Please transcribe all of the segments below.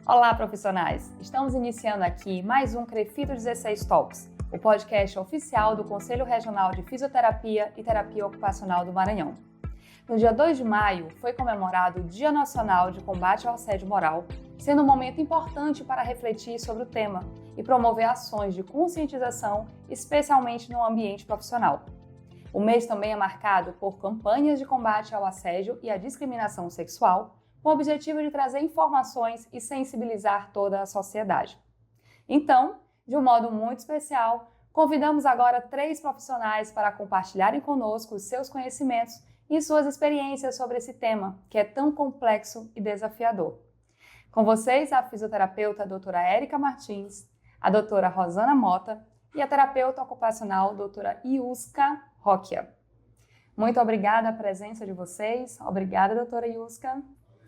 Olá, profissionais! Estamos iniciando aqui mais um Crefito 16 Talks, o podcast oficial do Conselho Regional de Fisioterapia e Terapia Ocupacional do Maranhão. No dia 2 de maio, foi comemorado o Dia Nacional de Combate ao Assédio Moral, sendo um momento importante para refletir sobre o tema e promover ações de conscientização, especialmente no ambiente profissional. O mês também é marcado por campanhas de combate ao assédio e à discriminação sexual, com o objetivo de trazer informações e sensibilizar toda a sociedade. Então, de um modo muito especial, convidamos agora 3 profissionais para compartilharem conosco os seus conhecimentos e suas experiências sobre esse tema, que é tão complexo e desafiador. Com vocês, a fisioterapeuta doutora Érica Martins, a doutora Rosana Mota e a terapeuta ocupacional doutora Yuska Roquia. Muito obrigada a presença de vocês. Obrigada, doutora Yuska.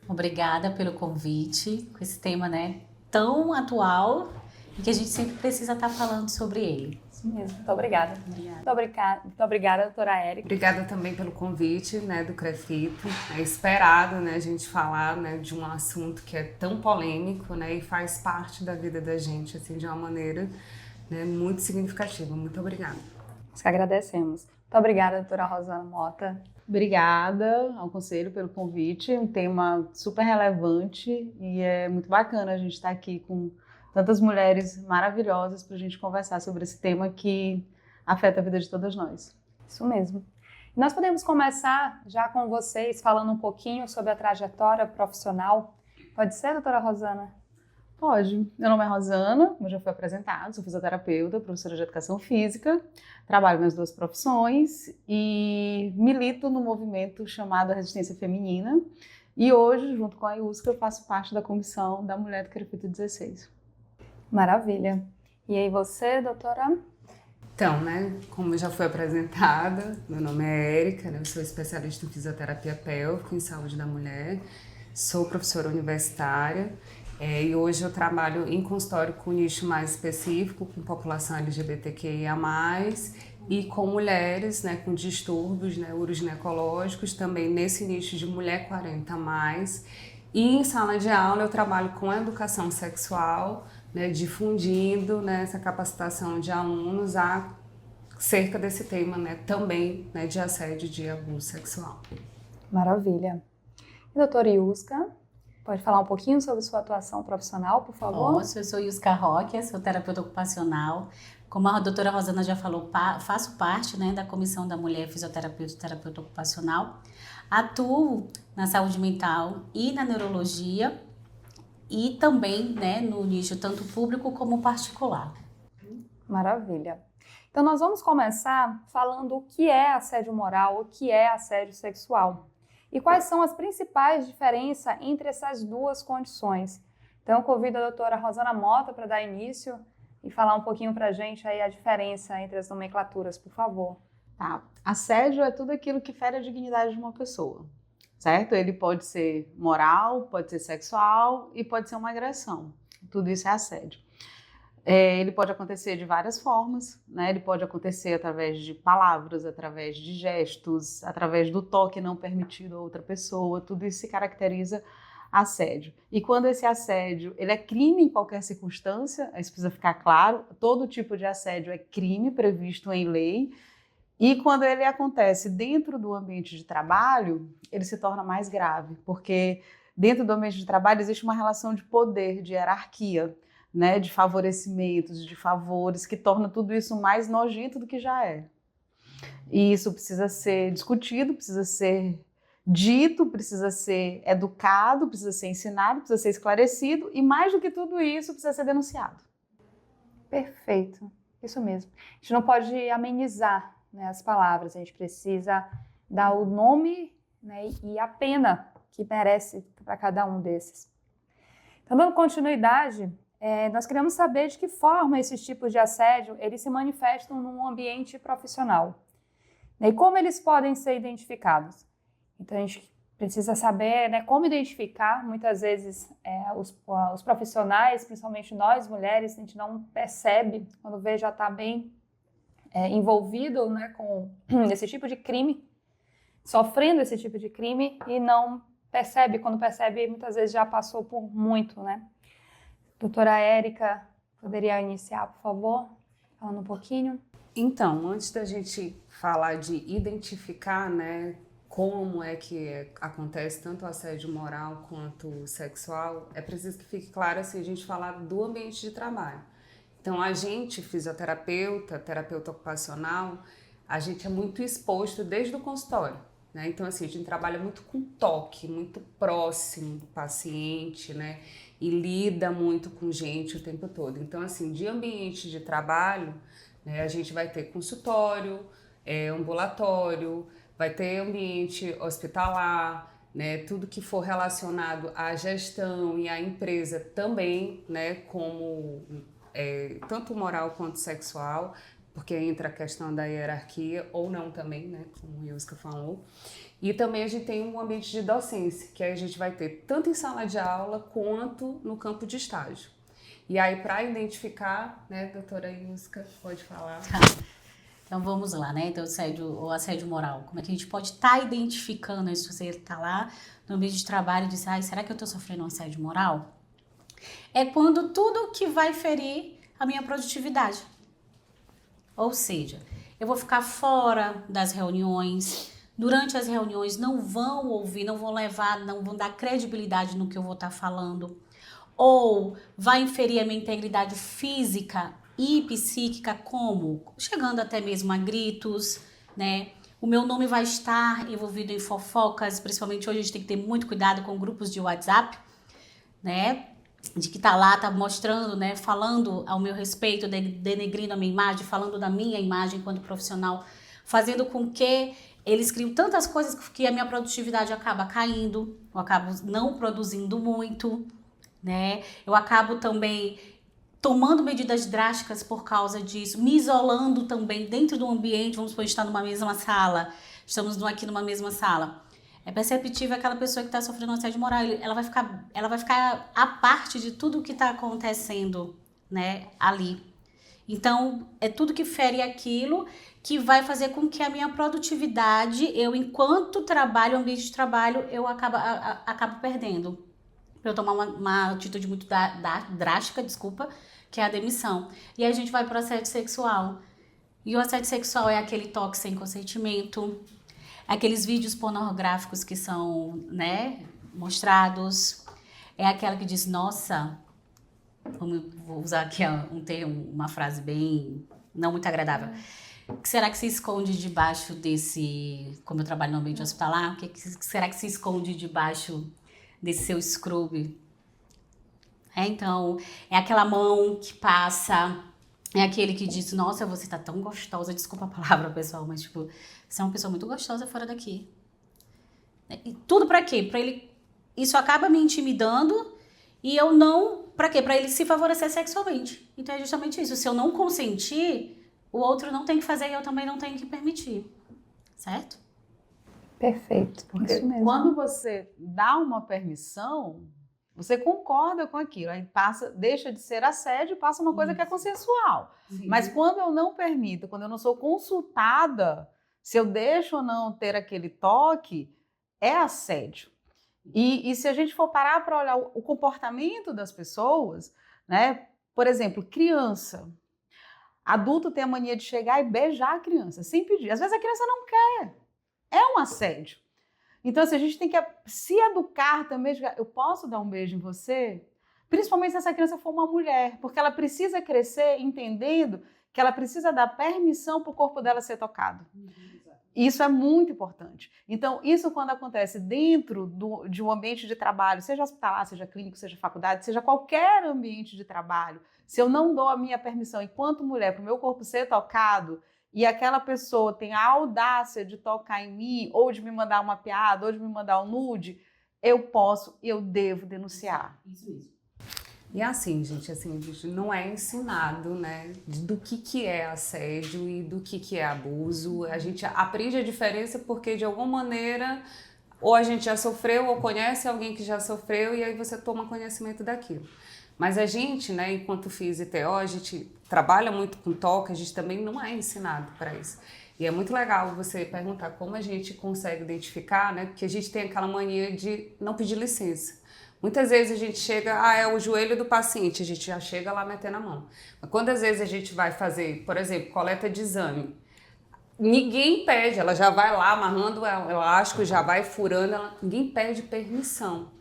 Obrigada pelo convite, com esse tema, tão atual e que a gente sempre precisa estar falando sobre ele. Isso mesmo, muito obrigada. Muito obrigada, doutora Érica. Obrigada também pelo convite, do Crefito. É esperado, a gente falar, de um assunto que é tão polêmico, e faz parte da vida da gente, assim, de uma maneira, muito significativa. Muito obrigada. Nós que agradecemos. Muito obrigada, doutora Rosana Mota. Obrigada ao Conselho pelo convite, um tema super relevante e é muito bacana a gente estar aqui com tantas mulheres maravilhosas para a gente conversar sobre esse tema que afeta a vida de todas nós. Isso mesmo. Nós podemos começar já com vocês falando um pouquinho sobre a trajetória profissional. Pode ser, doutora Rosana? Pode. Meu nome é Rosana, como já foi apresentado, sou fisioterapeuta, professora de educação física, trabalho nas 2 profissões e milito no movimento chamado Resistência Feminina. E hoje, junto com a Yuska, eu faço parte da comissão da Mulher do Crefito 16. Maravilha. E aí você, doutora? Então, como já foi apresentada, meu nome é Érica, eu sou especialista em fisioterapia pélvica em saúde da mulher, sou professora universitária. E hoje eu trabalho em consultório com nicho mais específico, com população LGBTQIA+, e com mulheres, com distúrbios uroginecológicos, também nesse nicho de mulher 40+. E em sala de aula eu trabalho com educação sexual, difundindo essa capacitação de alunos acerca desse tema também de assédio e de abuso sexual. Maravilha. E doutora Yuska? Pode falar um pouquinho sobre sua atuação profissional, por favor? Eu sou Yuska Roquia, sou terapeuta ocupacional. Como a doutora Rosana já falou, faço parte da Comissão da Mulher Fisioterapeuta e Terapeuta Ocupacional. Atuo na saúde mental e na neurologia e também no nicho tanto público como particular. Maravilha. Então nós vamos começar falando o que é assédio moral, o que é assédio sexual. E quais são as principais diferenças entre essas 2 condições? Então, eu convido a doutora Rosana Mota para dar início e falar um pouquinho para a gente aí a diferença entre as nomenclaturas, por favor. Tá. Assédio é tudo aquilo que fere a dignidade de uma pessoa, certo? Ele pode ser moral, pode ser sexual e pode ser uma agressão. Tudo isso é assédio. Ele pode acontecer de várias formas, Ele pode acontecer através de palavras, através de gestos, através do toque não permitido a outra pessoa. Tudo isso se caracteriza assédio. E quando esse assédio ele é crime em qualquer circunstância, isso precisa ficar claro, todo tipo de assédio é crime previsto em lei. E quando ele acontece dentro do ambiente de trabalho, ele se torna mais grave, porque dentro do ambiente de trabalho existe uma relação de poder, de hierarquia, de favorecimentos, de favores, que torna tudo isso mais nojento do que já é. E isso precisa ser discutido, precisa ser dito, precisa ser educado, precisa ser ensinado, precisa ser esclarecido e, mais do que tudo isso, precisa ser denunciado. Perfeito, isso mesmo. A gente não pode amenizar as palavras, a gente precisa dar o nome e a pena que merece para cada um desses. Então, dando continuidade, nós queremos saber de que forma esses tipos de assédio eles se manifestam num ambiente profissional, e como eles podem ser identificados. Então, a gente precisa saber como identificar. Muitas vezes os profissionais, principalmente nós mulheres, a gente não percebe quando vê já está bem envolvido com esse tipo de crime, sofrendo esse tipo de crime e não percebe, quando percebe muitas vezes já passou por muito, Doutora Érica, poderia iniciar, por favor, falando um pouquinho? Então, antes da gente falar de identificar, né, como é que acontece tanto o assédio moral quanto sexual, é preciso que fique claro assim, a gente falar do ambiente de trabalho. Então, a gente, fisioterapeuta, terapeuta ocupacional, a gente é muito exposto desde o consultório, né? Então, assim, a gente trabalha muito com toque, muito próximo do paciente, né? E lida muito com gente o tempo todo. Então, assim, de ambiente de trabalho, né, a gente vai ter consultório, ambulatório, vai ter ambiente hospitalar, né, tudo que for relacionado à gestão e à empresa também, né, como tanto moral quanto sexual, porque entra a questão da hierarquia ou não também, né, como o Yuska falou. E também a gente tem um ambiente de docência, que aí a gente vai ter tanto em sala de aula quanto no campo de estágio. E aí, para identificar, né, doutora Yuska, pode falar. Então vamos lá, né? Então, o assédio moral. Como é que a gente pode estar identificando isso? Se você está lá no ambiente de trabalho e diz, será que eu estou sofrendo um assédio moral? É quando tudo que vai ferir a minha produtividade. Ou seja, eu vou ficar fora das reuniões, durante as reuniões não vão ouvir, não vão dar credibilidade no que eu vou estar falando. Ou vai inferir a minha integridade física e psíquica, como? Chegando até mesmo a gritos, né? O meu nome vai estar envolvido em fofocas, principalmente hoje a gente tem que ter muito cuidado com grupos de WhatsApp, né? De que tá lá, tá mostrando, né? Falando ao meu respeito, denegrindo a minha imagem, falando da minha imagem enquanto profissional, fazendo com que eles criam tantas coisas que a minha produtividade acaba caindo, eu acabo não produzindo muito, né? Eu acabo também tomando medidas drásticas por causa disso, me isolando também dentro do ambiente, vamos supor, a gente está numa mesma sala, estamos aqui numa mesma sala. É perceptível aquela pessoa que está sofrendo um assédio moral, ela vai ficar à parte de tudo que está acontecendo, né, ali. Então, é tudo que fere aquilo que vai fazer com que a minha produtividade, eu enquanto trabalho, ambiente de trabalho, eu acabo perdendo. Para eu tomar uma atitude muito drástica, que é a demissão. E aí a gente vai para o assédio sexual. E o assédio sexual é aquele toque sem consentimento, aqueles vídeos pornográficos que são, né, mostrados, é aquela que diz, nossa, vou usar aqui um termo, uma frase bem, não muito agradável, que será que se esconde debaixo desse, como eu trabalho no ambiente hospitalar, o que será que se esconde debaixo desse seu scrub? Então, é aquela mão que passa, é aquele que diz, nossa, você tá tão gostosa, desculpa a palavra, pessoal, mas tipo, você é uma pessoa muito gostosa fora daqui. E tudo pra quê? Isso acaba me intimidando e eu não, pra quê? Pra ele se favorecer sexualmente. Então é justamente isso, se eu não consentir, o outro não tem que fazer e eu também não tenho que permitir, certo? Perfeito, porque isso mesmo. Quando você dá uma permissão, você concorda com aquilo, aí deixa de ser assédio, passa uma coisa que é consensual. Sim. Mas quando eu não permito, quando eu não sou consultada, se eu deixo ou não ter aquele toque, é assédio. E se a gente for parar para olhar o comportamento das pessoas, né? Por exemplo, criança. Adulto tem a mania de chegar e beijar a criança, sem pedir. Às vezes a criança não quer. É um assédio. Então, assim, a gente tem que se educar também. Eu posso dar um beijo em você? Principalmente se essa criança for uma mulher, porque ela precisa crescer entendendo que ela precisa dar permissão para o corpo dela ser tocado. Isso é muito importante. Então, isso quando acontece dentro de um ambiente de trabalho, seja hospitalar, seja clínico, seja faculdade, seja qualquer ambiente de trabalho, se eu não dou a minha permissão enquanto mulher para o meu corpo ser tocado, e aquela pessoa tem a audácia de tocar em mim, ou de me mandar uma piada, ou de me mandar um nude, eu devo denunciar. Isso mesmo. E assim, gente, a gente não é ensinado, né, do que é assédio e do que é abuso. A gente aprende a diferença porque, de alguma maneira, ou a gente já sofreu, ou conhece alguém que já sofreu, e aí você toma conhecimento daquilo. Mas a gente, né, enquanto FIS e TO, a gente trabalha muito com toque, a gente também não é ensinado para isso. E é muito legal você perguntar como a gente consegue identificar, né, porque a gente tem aquela mania de não pedir licença. Muitas vezes a gente chega, é o joelho do paciente, a gente já chega lá metendo a mão. Mas quando às vezes a gente vai fazer, por exemplo, coleta de exame, ninguém pede, ela já vai lá amarrando o elástico, já vai furando, ninguém pede permissão.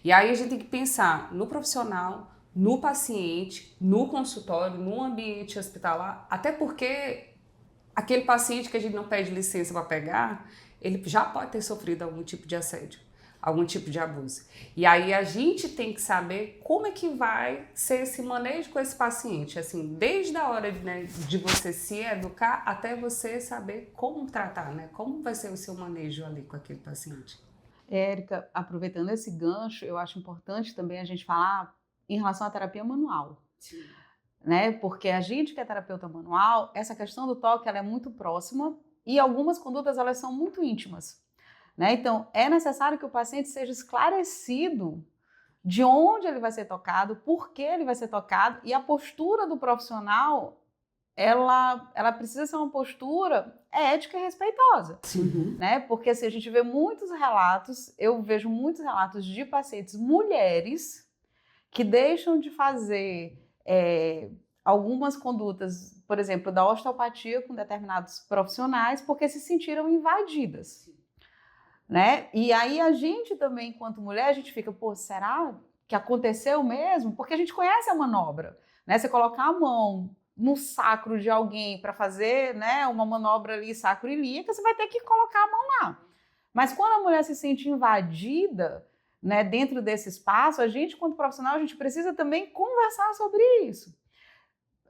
E aí a gente tem que pensar no profissional, no paciente, no consultório, no ambiente hospitalar, até porque aquele paciente que a gente não pede licença para pegar, ele já pode ter sofrido algum tipo de assédio, algum tipo de abuso. E aí a gente tem que saber como é que vai ser esse manejo com esse paciente, assim, desde a hora de você se educar até você saber como tratar, né? Como vai ser o seu manejo ali com aquele paciente. Érica, aproveitando esse gancho, eu acho importante também a gente falar em relação à terapia manual. Sim. Né? Porque a gente que é terapeuta manual, essa questão do toque ela é muito próxima e algumas condutas elas são muito íntimas. Né? Então, é necessário que o paciente seja esclarecido de onde ele vai ser tocado, por que ele vai ser tocado, e a postura do profissional, ela precisa ser uma postura ética e respeitosa. Sim. Né? Porque assim, a gente vê muitos relatos, eu vejo muitos relatos de pacientes mulheres que deixam de fazer algumas condutas, por exemplo, da osteopatia com determinados profissionais, porque se sentiram invadidas. Né? E aí a gente também, enquanto mulher, a gente fica, pô, será que aconteceu mesmo? Porque a gente conhece a manobra, né? Você colocar a mão no sacro de alguém para fazer, né, uma manobra ali sacroiliaca, você vai ter que colocar a mão lá. Mas quando a mulher se sente invadida, né, dentro desse espaço, a gente, quanto profissional, a gente precisa também conversar sobre isso.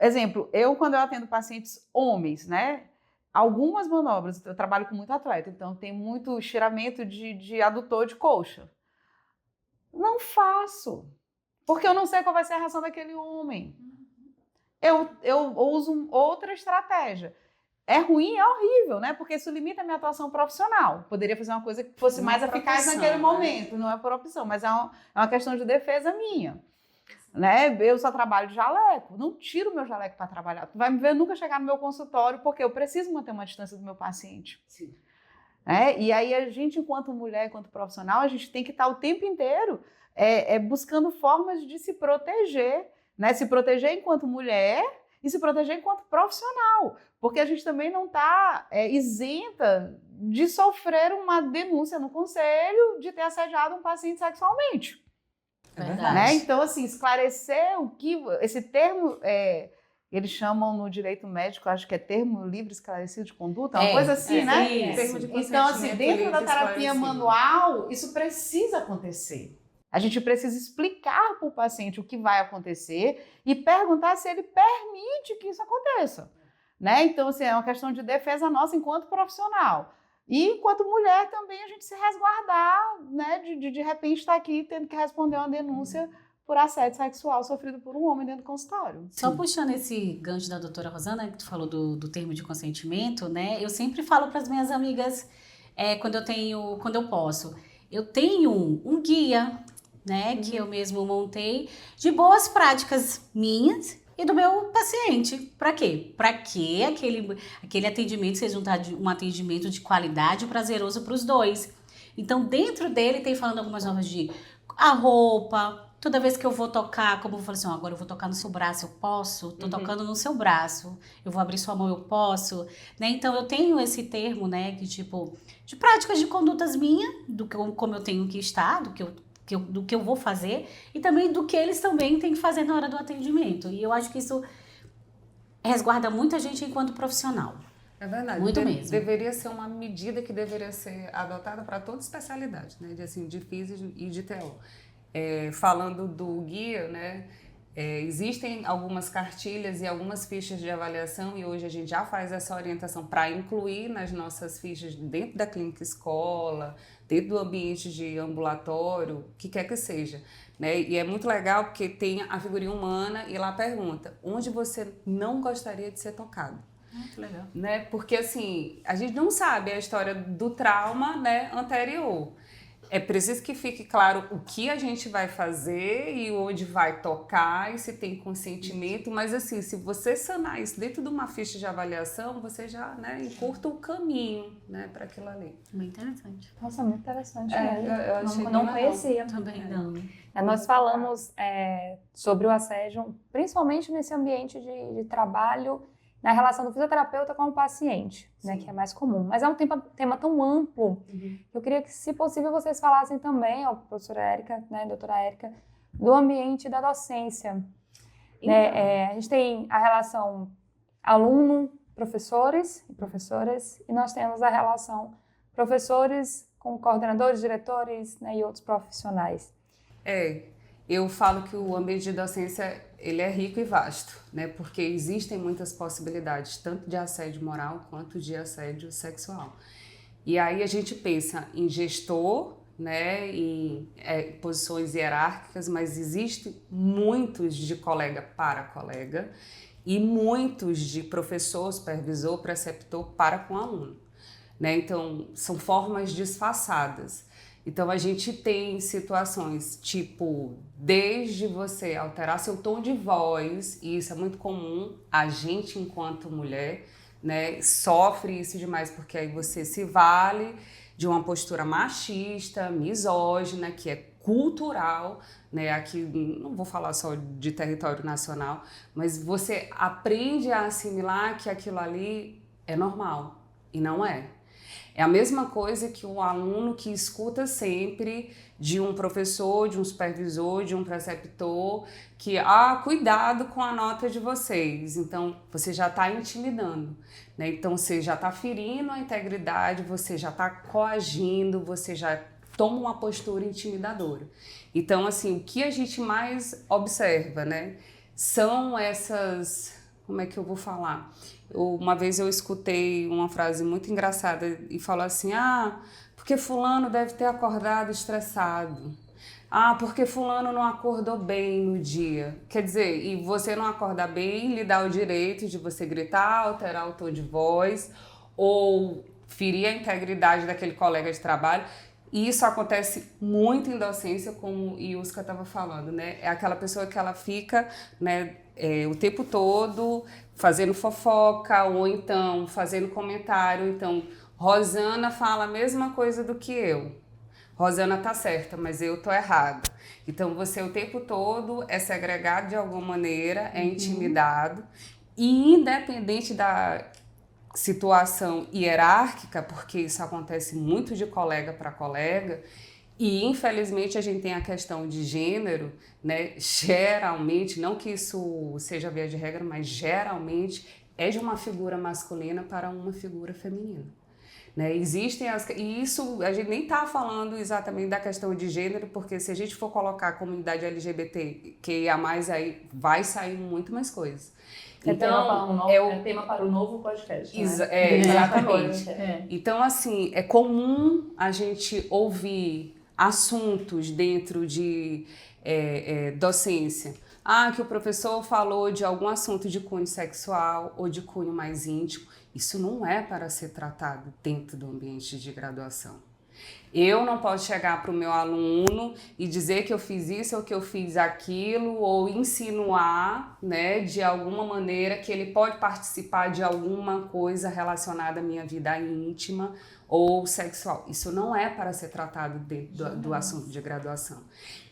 Exemplo, quando eu atendo pacientes homens, né, algumas manobras, eu trabalho com muito atleta, então tem muito estiramento de adutor de coxa. Não faço, porque eu não sei qual vai ser a reação daquele homem. Eu uso outra estratégia. É ruim, é horrível, né? Porque isso limita a minha atuação profissional. Poderia fazer uma coisa que fosse mais eficaz naquele momento, não é por opção, mas é uma questão de defesa minha. Né? Eu só trabalho de jaleco, não tiro meu jaleco para trabalhar. Tu vai me ver nunca chegar no meu consultório, porque eu preciso manter uma distância do meu paciente. Sim. Né? E aí a gente, enquanto mulher, enquanto profissional, a gente tem que estar o tempo inteiro buscando formas de se proteger, né? Se proteger enquanto mulher e se proteger enquanto profissional, porque a gente também não está isenta de sofrer uma denúncia no conselho de ter assediado um paciente sexualmente. Verdade. Né? Então, assim, esclarecer o que esse termo, eles chamam no direito médico, acho que é termo livre esclarecido de conduta, uma coisa assim, né? Termo de Então, assim, dentro da terapia esclarecido. manual, isso precisa acontecer. A gente precisa explicar para o paciente o que vai acontecer e perguntar se ele permite que isso aconteça. Né? Então, assim, é uma questão de defesa nossa enquanto profissional. E enquanto mulher também a gente se resguardar, né, de repente estar aqui tendo que responder uma denúncia por assédio sexual sofrido por um homem dentro do consultório. Só puxando esse gancho da doutora Rosana, que tu falou do termo de consentimento, né? Eu sempre falo para as minhas amigas, quando eu posso, eu tenho um guia, né, que eu mesmo montei, de boas práticas minhas e do meu paciente. Para quê? Para que aquele atendimento seja um atendimento de qualidade e prazeroso para os dois. Então, dentro dele, tem falando algumas normas de a roupa, toda vez que eu vou tocar, como eu falo assim, agora eu vou tocar no seu braço, eu posso? Tô tocando no seu braço, eu vou abrir sua mão, eu posso? Né? Então, eu tenho esse termo, né, que tipo, de práticas de condutas minhas, como eu tenho que estar, do que eu vou fazer e também do que eles também têm que fazer na hora do atendimento. E eu acho que isso resguarda muita gente enquanto profissional. É verdade. Muito mesmo. Deveria ser uma medida que deveria ser adotada para toda especialidade, né? De físico e de TO. Falando do guia, né? Existem algumas cartilhas e algumas fichas de avaliação e hoje a gente já faz essa orientação para incluir nas nossas fichas dentro da clínica escola, dentro do ambiente de ambulatório, o que quer que seja. Né? E é muito legal porque tem a figurinha humana e lá pergunta, onde você não gostaria de ser tocado? Muito legal. Né? Porque assim, a gente não sabe a história do trauma, né, anterior. É preciso que fique claro o que a gente vai fazer e onde vai tocar e se tem consentimento, mas assim, se você sanar isso dentro de uma ficha de avaliação, você já, né, encurta o caminho, né, para aquilo ali. Muito interessante. Nossa, muito interessante. Eu achei não bem conhecia. Também não. Nós falamos sobre o assédio, principalmente nesse ambiente de trabalho, na relação do fisioterapeuta com o paciente, né, que é mais comum. Mas é um tema tão amplo que eu queria que, se possível, vocês falassem também, a professora Érica, né, doutora Érica, do ambiente da docência. Né? A gente tem a relação aluno-professores e professoras, e nós temos a relação professores com coordenadores, diretores, né, e outros profissionais. Eu falo que o ambiente de docência ele é rico e vasto, né? Porque existem muitas possibilidades, tanto de assédio moral quanto de assédio sexual. E aí a gente pensa em gestor, né, em posições hierárquicas, mas existem muitos de colega para colega e muitos de professor, supervisor, preceptor para com aluno, né? Então, são formas disfarçadas. Então, a gente tem situações tipo, desde você alterar seu tom de voz, e isso é muito comum, a gente, enquanto mulher, né, sofre isso demais, porque aí você se vale de uma postura machista, misógina, que é cultural, né? Aqui não vou falar só de território nacional, mas você aprende a assimilar que aquilo ali é normal, e não é. É a mesma coisa que um aluno que escuta sempre de um professor, de um supervisor, de um preceptor, que, cuidado com a nota de vocês. Então, você já está intimidando, né? Então, você já está ferindo a integridade, você já está coagindo, você já toma uma postura intimidadora. Então, assim, o que a gente mais observa, né, são essas... Como é que eu vou falar? Uma vez eu escutei uma frase muito engraçada e falou assim, porque fulano deve ter acordado estressado. Porque fulano não acordou bem no dia. Quer dizer, e você não acordar bem, lhe dá o direito de você gritar, alterar o tom de voz ou ferir a integridade daquele colega de trabalho. E isso acontece muito em docência, como Iuska estava falando, né? É aquela pessoa que ela fica, né, o tempo todo fazendo fofoca ou então fazendo comentário. Então, Rosana fala a mesma coisa do que eu. Rosana tá certa, mas eu tô errada. Então, você o tempo todo é segregado de alguma maneira, é intimidado. E independente da situação hierárquica, porque isso acontece muito de colega para colega, e infelizmente a gente tem a questão de gênero, né? Geralmente, não que isso seja via de regra, mas geralmente é de uma figura masculina para uma figura feminina, né? Existem e isso a gente nem está falando exatamente da questão de gênero, porque se a gente for colocar a comunidade LGBT, que a mais aí vai sair muito mais coisas. Então, é tema para um novo podcast, né? Exatamente. Então, assim, é comum a gente ouvir assuntos dentro de docência. Que o professor falou de algum assunto de cunho sexual ou de cunho mais íntimo. Isso não é para ser tratado dentro do ambiente de graduação. Eu não posso chegar para o meu aluno e dizer que eu fiz isso ou que eu fiz aquilo, ou insinuar, né, de alguma maneira que ele pode participar de alguma coisa relacionada à minha vida íntima ou sexual. Isso não é para ser tratado dentro do assunto de graduação.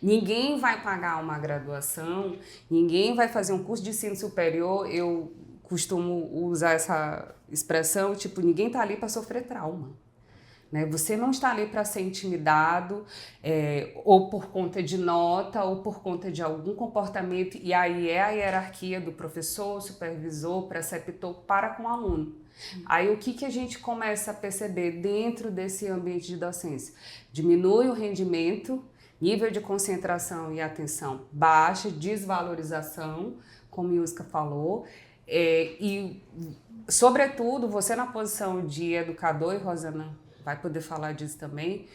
Ninguém vai pagar uma graduação, ninguém vai fazer um curso de ensino superior. Eu costumo usar essa expressão, tipo, ninguém está ali para sofrer trauma. Você não está ali para ser intimidado, ou por conta de nota, ou por conta de algum comportamento, e aí é a hierarquia do professor, supervisor, preceptor para com o aluno. Aí o que a gente começa a perceber dentro desse ambiente de docência? Diminui o rendimento, nível de concentração e atenção baixa, desvalorização, como Iuska falou, e sobretudo você na posição de educador, e Rosana vai poder falar disso também,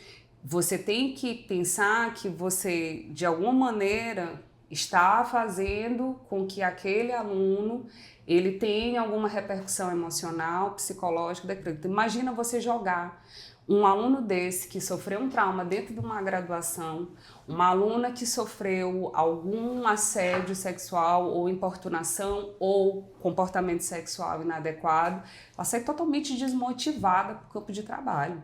você tem que pensar que você, de alguma maneira, está fazendo com que aquele aluno ele tenha alguma repercussão emocional, psicológica daquilo. Então, imagina você jogar um aluno desse que sofreu um trauma dentro de uma graduação, uma aluna que sofreu algum assédio sexual ou importunação ou comportamento sexual inadequado, ela sai totalmente desmotivada para o campo de trabalho.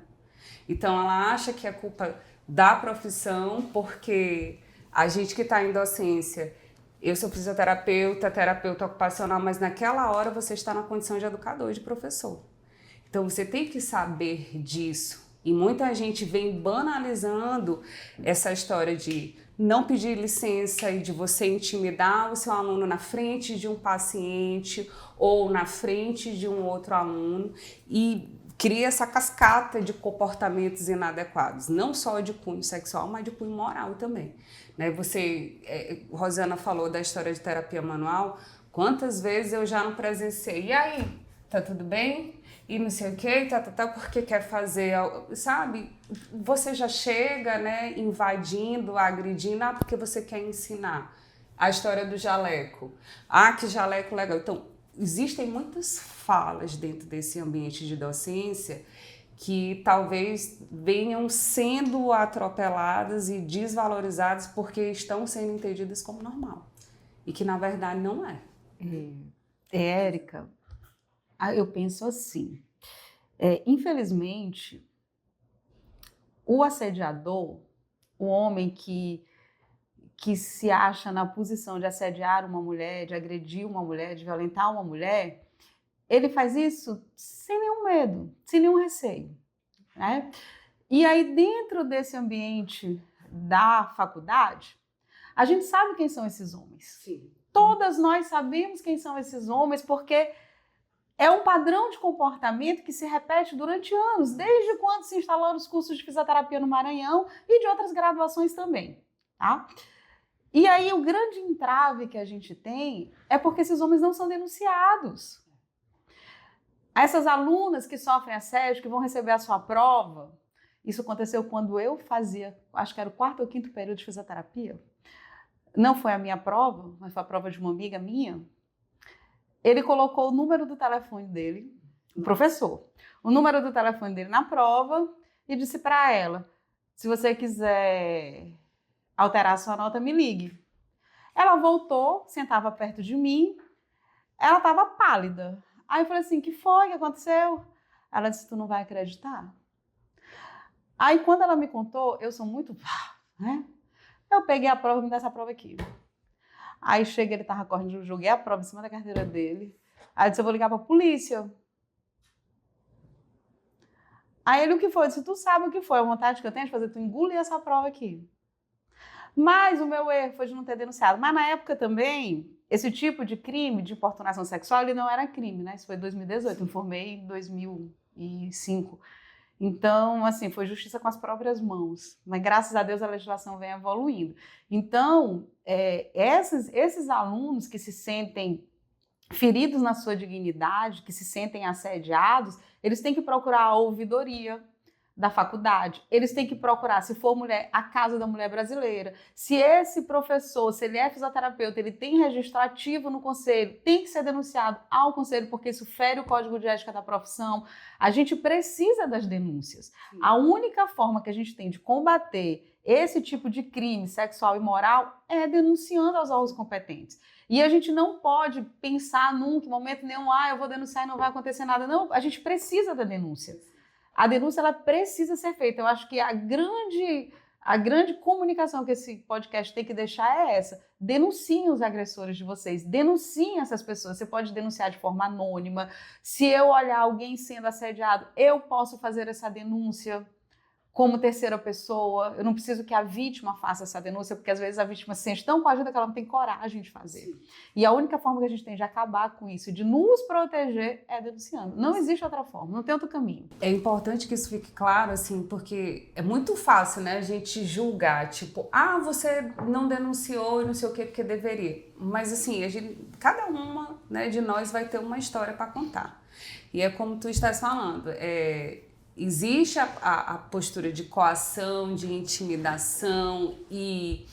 Então ela acha que é culpa da profissão, porque a gente que está em docência, eu sou fisioterapeuta, terapeuta ocupacional, mas naquela hora você está na condição de educador e de professor. Então você tem que saber disso. E muita gente vem banalizando essa história de não pedir licença e de você intimidar o seu aluno na frente de um paciente ou na frente de um outro aluno e cria essa cascata de comportamentos inadequados, não só de cunho sexual, mas de cunho moral também. Né? Rosana falou da história de terapia manual, quantas vezes eu já não presenciei, e aí, tá tudo bem? E não sei o que, porque quer fazer, sabe? Você já chega, né, invadindo, agredindo, porque você quer ensinar. A história do jaleco. Que jaleco legal. Então, existem muitas falas dentro desse ambiente de docência que talvez venham sendo atropeladas e desvalorizadas porque estão sendo entendidas como normal. E que, na verdade, não é. Érica, eu penso assim, infelizmente, o assediador, o homem que se acha na posição de assediar uma mulher, de agredir uma mulher, de violentar uma mulher, ele faz isso sem nenhum medo, sem nenhum receio. Né? E aí, dentro desse ambiente da faculdade, a gente sabe quem são esses homens. Sim. Todas nós sabemos quem são esses homens, porque é um padrão de comportamento que se repete durante anos, desde quando se instalaram os cursos de fisioterapia no Maranhão e de outras graduações também. Tá? E aí o grande entrave que a gente tem é porque esses homens não são denunciados. Essas alunas que sofrem assédio, que vão receber a sua prova, isso aconteceu quando eu fazia, acho que era o 4º ou 5º período de fisioterapia. Não foi a minha prova, mas foi a prova de uma amiga minha. Ele colocou o número do telefone dele, o professor, o número do telefone dele na prova e disse para ela, se você quiser alterar a sua nota, me ligue. Ela voltou, sentava perto de mim, ela estava pálida. Aí eu falei assim, que foi? O que aconteceu? Ela disse, tu não vai acreditar. Aí quando ela me contou, eu sou muito... né? Eu peguei a prova, me dá essa prova aqui. Aí cheguei, ele estava correndo, joguei a prova em cima da carteira dele. Aí eu disse, eu vou ligar para a polícia. Aí ele, o que foi? Eu disse, tu sabe o que foi, a vontade que eu tenho de fazer tu engolir essa prova aqui. Mas o meu erro foi de não ter denunciado. Mas na época também, esse tipo de crime, de importunação sexual, ele não era crime, né? Isso foi em 2018, eu me formei em 2005. Então, assim, foi justiça com as próprias mãos. Mas, graças a Deus, a legislação vem evoluindo. Então, esses alunos que se sentem feridos na sua dignidade, que se sentem assediados, eles têm que procurar a ouvidoria da faculdade. Eles têm que procurar, se for mulher, a Casa da Mulher Brasileira. Se esse professor, se ele é fisioterapeuta, ele tem registro ativo no conselho, tem que ser denunciado ao conselho, porque isso fere o código de ética da profissão. A gente precisa das denúncias. Sim. A única forma que a gente tem de combater esse tipo de crime sexual e moral é denunciando aos órgãos competentes. E a gente não pode pensar nunca, em momento nenhum, eu vou denunciar e não vai acontecer nada. Não, a gente precisa da denúncia. A denúncia, ela precisa ser feita. Eu acho que a grande comunicação que esse podcast tem que deixar é essa. Denunciem os agressores de vocês, denunciem essas pessoas. Você pode denunciar de forma anônima. Se eu olhar alguém sendo assediado, eu posso fazer essa denúncia como terceira pessoa. Eu não preciso que a vítima faça essa denúncia, porque às vezes a vítima se sente tão coagida que ela não tem coragem de fazer. Sim. E a única forma que a gente tem de acabar com isso, de nos proteger, é denunciando. Não existe outra forma, não tem outro caminho. É importante que isso fique claro, assim, porque é muito fácil, né, a gente julgar, tipo, você não denunciou e não sei o que, porque deveria. Mas, assim, cada uma, né, de nós vai ter uma história para contar. E é como tu estás falando, existe a postura de coação, de intimidação, e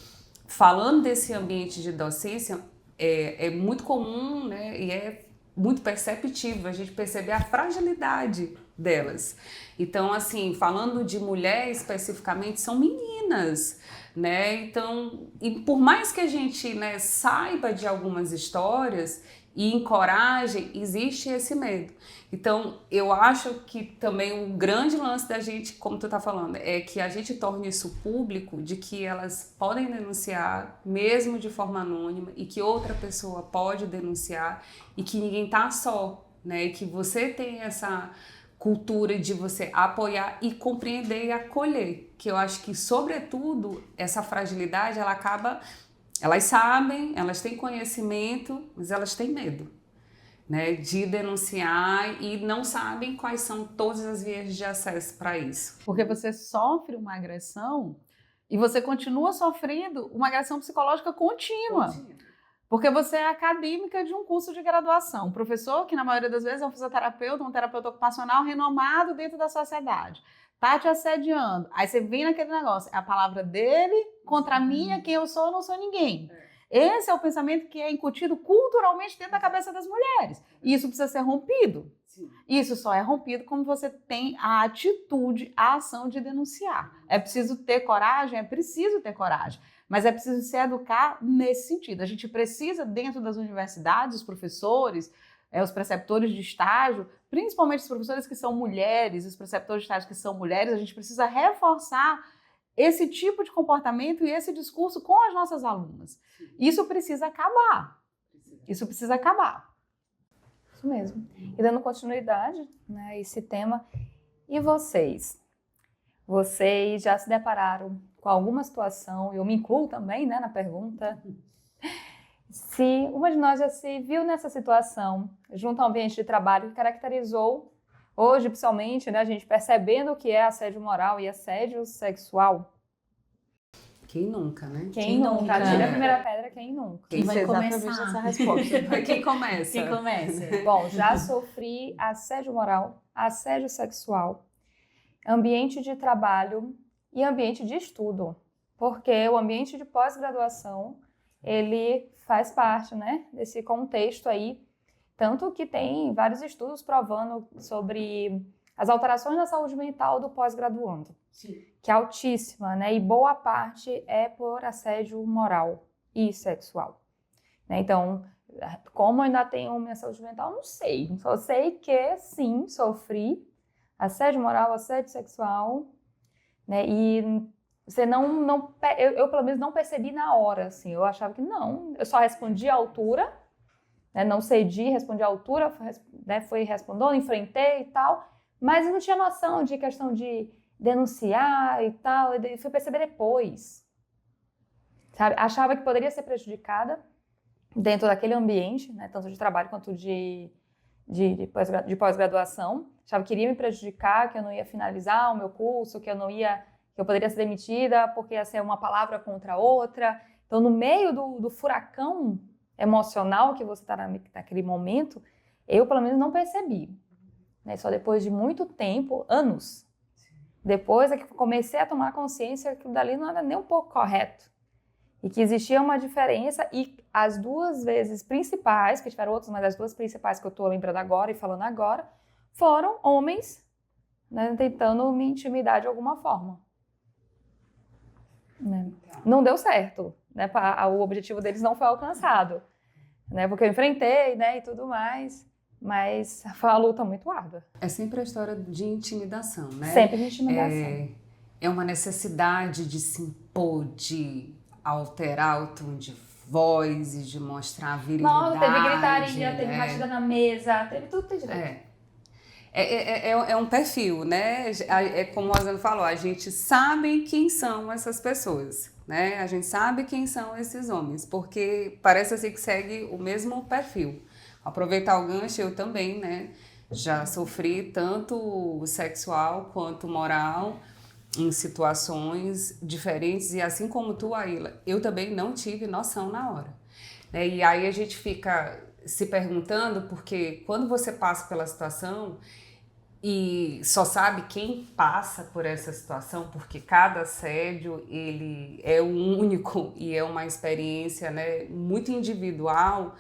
falando desse ambiente de docência, é muito comum, né, e é muito perceptível a gente perceber a fragilidade delas. Então, assim, falando de mulher especificamente, são meninas, né? Então, e por mais que a gente, né, saiba de algumas histórias e encoraje, existe esse medo. Então, eu acho que também o grande lance da gente, como tu tá falando, é que a gente torne isso público, de que elas podem denunciar, mesmo de forma anônima, e que outra pessoa pode denunciar, e que ninguém tá só, né? E que você tem essa cultura de você apoiar e compreender e acolher, que eu acho que, sobretudo, essa fragilidade, ela acaba... Elas sabem, elas têm conhecimento, mas elas têm medo, né, de denunciar e não sabem quais são todas as vias de acesso para isso. Porque você sofre uma agressão e você continua sofrendo uma agressão psicológica contínua. Porque você é acadêmica de um curso de graduação. Um professor que, na maioria das vezes, é um fisioterapeuta, um terapeuta ocupacional renomado dentro da sociedade. Tá te assediando. Aí você vem naquele negócio. É a palavra dele contra a minha, quem eu sou, eu não sou ninguém. Esse é o pensamento que é incutido culturalmente dentro da cabeça das mulheres. E isso precisa ser rompido. Sim. Isso só é rompido quando você tem a atitude, a ação de denunciar. É preciso ter coragem? É preciso ter coragem. Mas é preciso se educar nesse sentido. A gente precisa, dentro das universidades, os professores, os preceptores de estágio, principalmente os professores que são mulheres, os preceptores de estágio que são mulheres, a gente precisa reforçar esse tipo de comportamento e esse discurso com as nossas alunas. Isso precisa acabar. Isso precisa acabar. Isso mesmo. E dando continuidade, né, a esse tema, e vocês? Vocês já se depararam com alguma situação, eu me incluo também, né, na pergunta, se uma de nós já se viu nessa situação, junto ao ambiente de trabalho que caracterizou, hoje principalmente, né, a gente percebendo o que é assédio moral e assédio sexual? Quem nunca, né? Quem nunca? Tira a primeira pedra, quem nunca? Quem vai começar? Essa resposta. Quem começa? Quem começa? Bom, já sofri assédio moral, assédio sexual, ambiente de trabalho e ambiente de estudo, porque o ambiente de pós-graduação, ele faz parte, né, desse contexto aí, tanto que tem vários estudos provando sobre as alterações na saúde mental do pós-graduando, que é altíssima, né, e boa parte é por assédio moral e sexual, né? Então, como eu ainda tenho minha saúde mental, não sei, só sei que sim, sofri assédio moral, assédio sexual, né, e você eu pelo menos não percebi na hora, assim, eu achava que não, eu só respondi à altura, né, não cedi, respondi à altura, né, fui respondendo, enfrentei e tal, mas eu não tinha noção de questão de denunciar e tal, e fui perceber depois, sabe, achava que poderia ser prejudicada dentro daquele ambiente, né, tanto de trabalho quanto de pós-graduação, achava que iria me prejudicar, que eu não ia finalizar o meu curso, que eu poderia ser demitida porque ia ser uma palavra contra outra. Então, no meio do furacão emocional que você está naquele momento, eu, pelo menos, não percebi. Né? Só depois de muito tempo, anos, depois é que comecei a tomar consciência que aquilo dali não era nem um pouco correto. E que existia uma diferença, e as duas vezes principais, que tiveram outras, mas as duas principais que eu estou lembrando agora e falando agora, foram homens, né, tentando me intimidar de alguma forma. Né? Não deu certo, né? O objetivo deles não foi alcançado, né? Porque eu enfrentei, né, e tudo mais, mas foi uma luta muito árdua. É sempre a história de intimidação, né? Sempre de intimidação. É uma necessidade de se impor, de alterar o tom de voz e de mostrar a virilidade. Nossa, teve gritaria, teve batida na mesa, teve tudo que tem direito. É um perfil, né? É como o Rosana falou, a gente sabe quem são essas pessoas, né? A gente sabe quem são esses homens, porque parece assim que segue o mesmo perfil. Aproveitar o gancho, eu também, né? Já sofri tanto sexual quanto moral em situações diferentes, e assim como tu, Aila, eu também não tive noção na hora, né? E aí a gente fica se perguntando, porque quando você passa pela situação e só sabe quem passa por essa situação, porque cada assédio ele é único e é uma experiência, né, muito individual,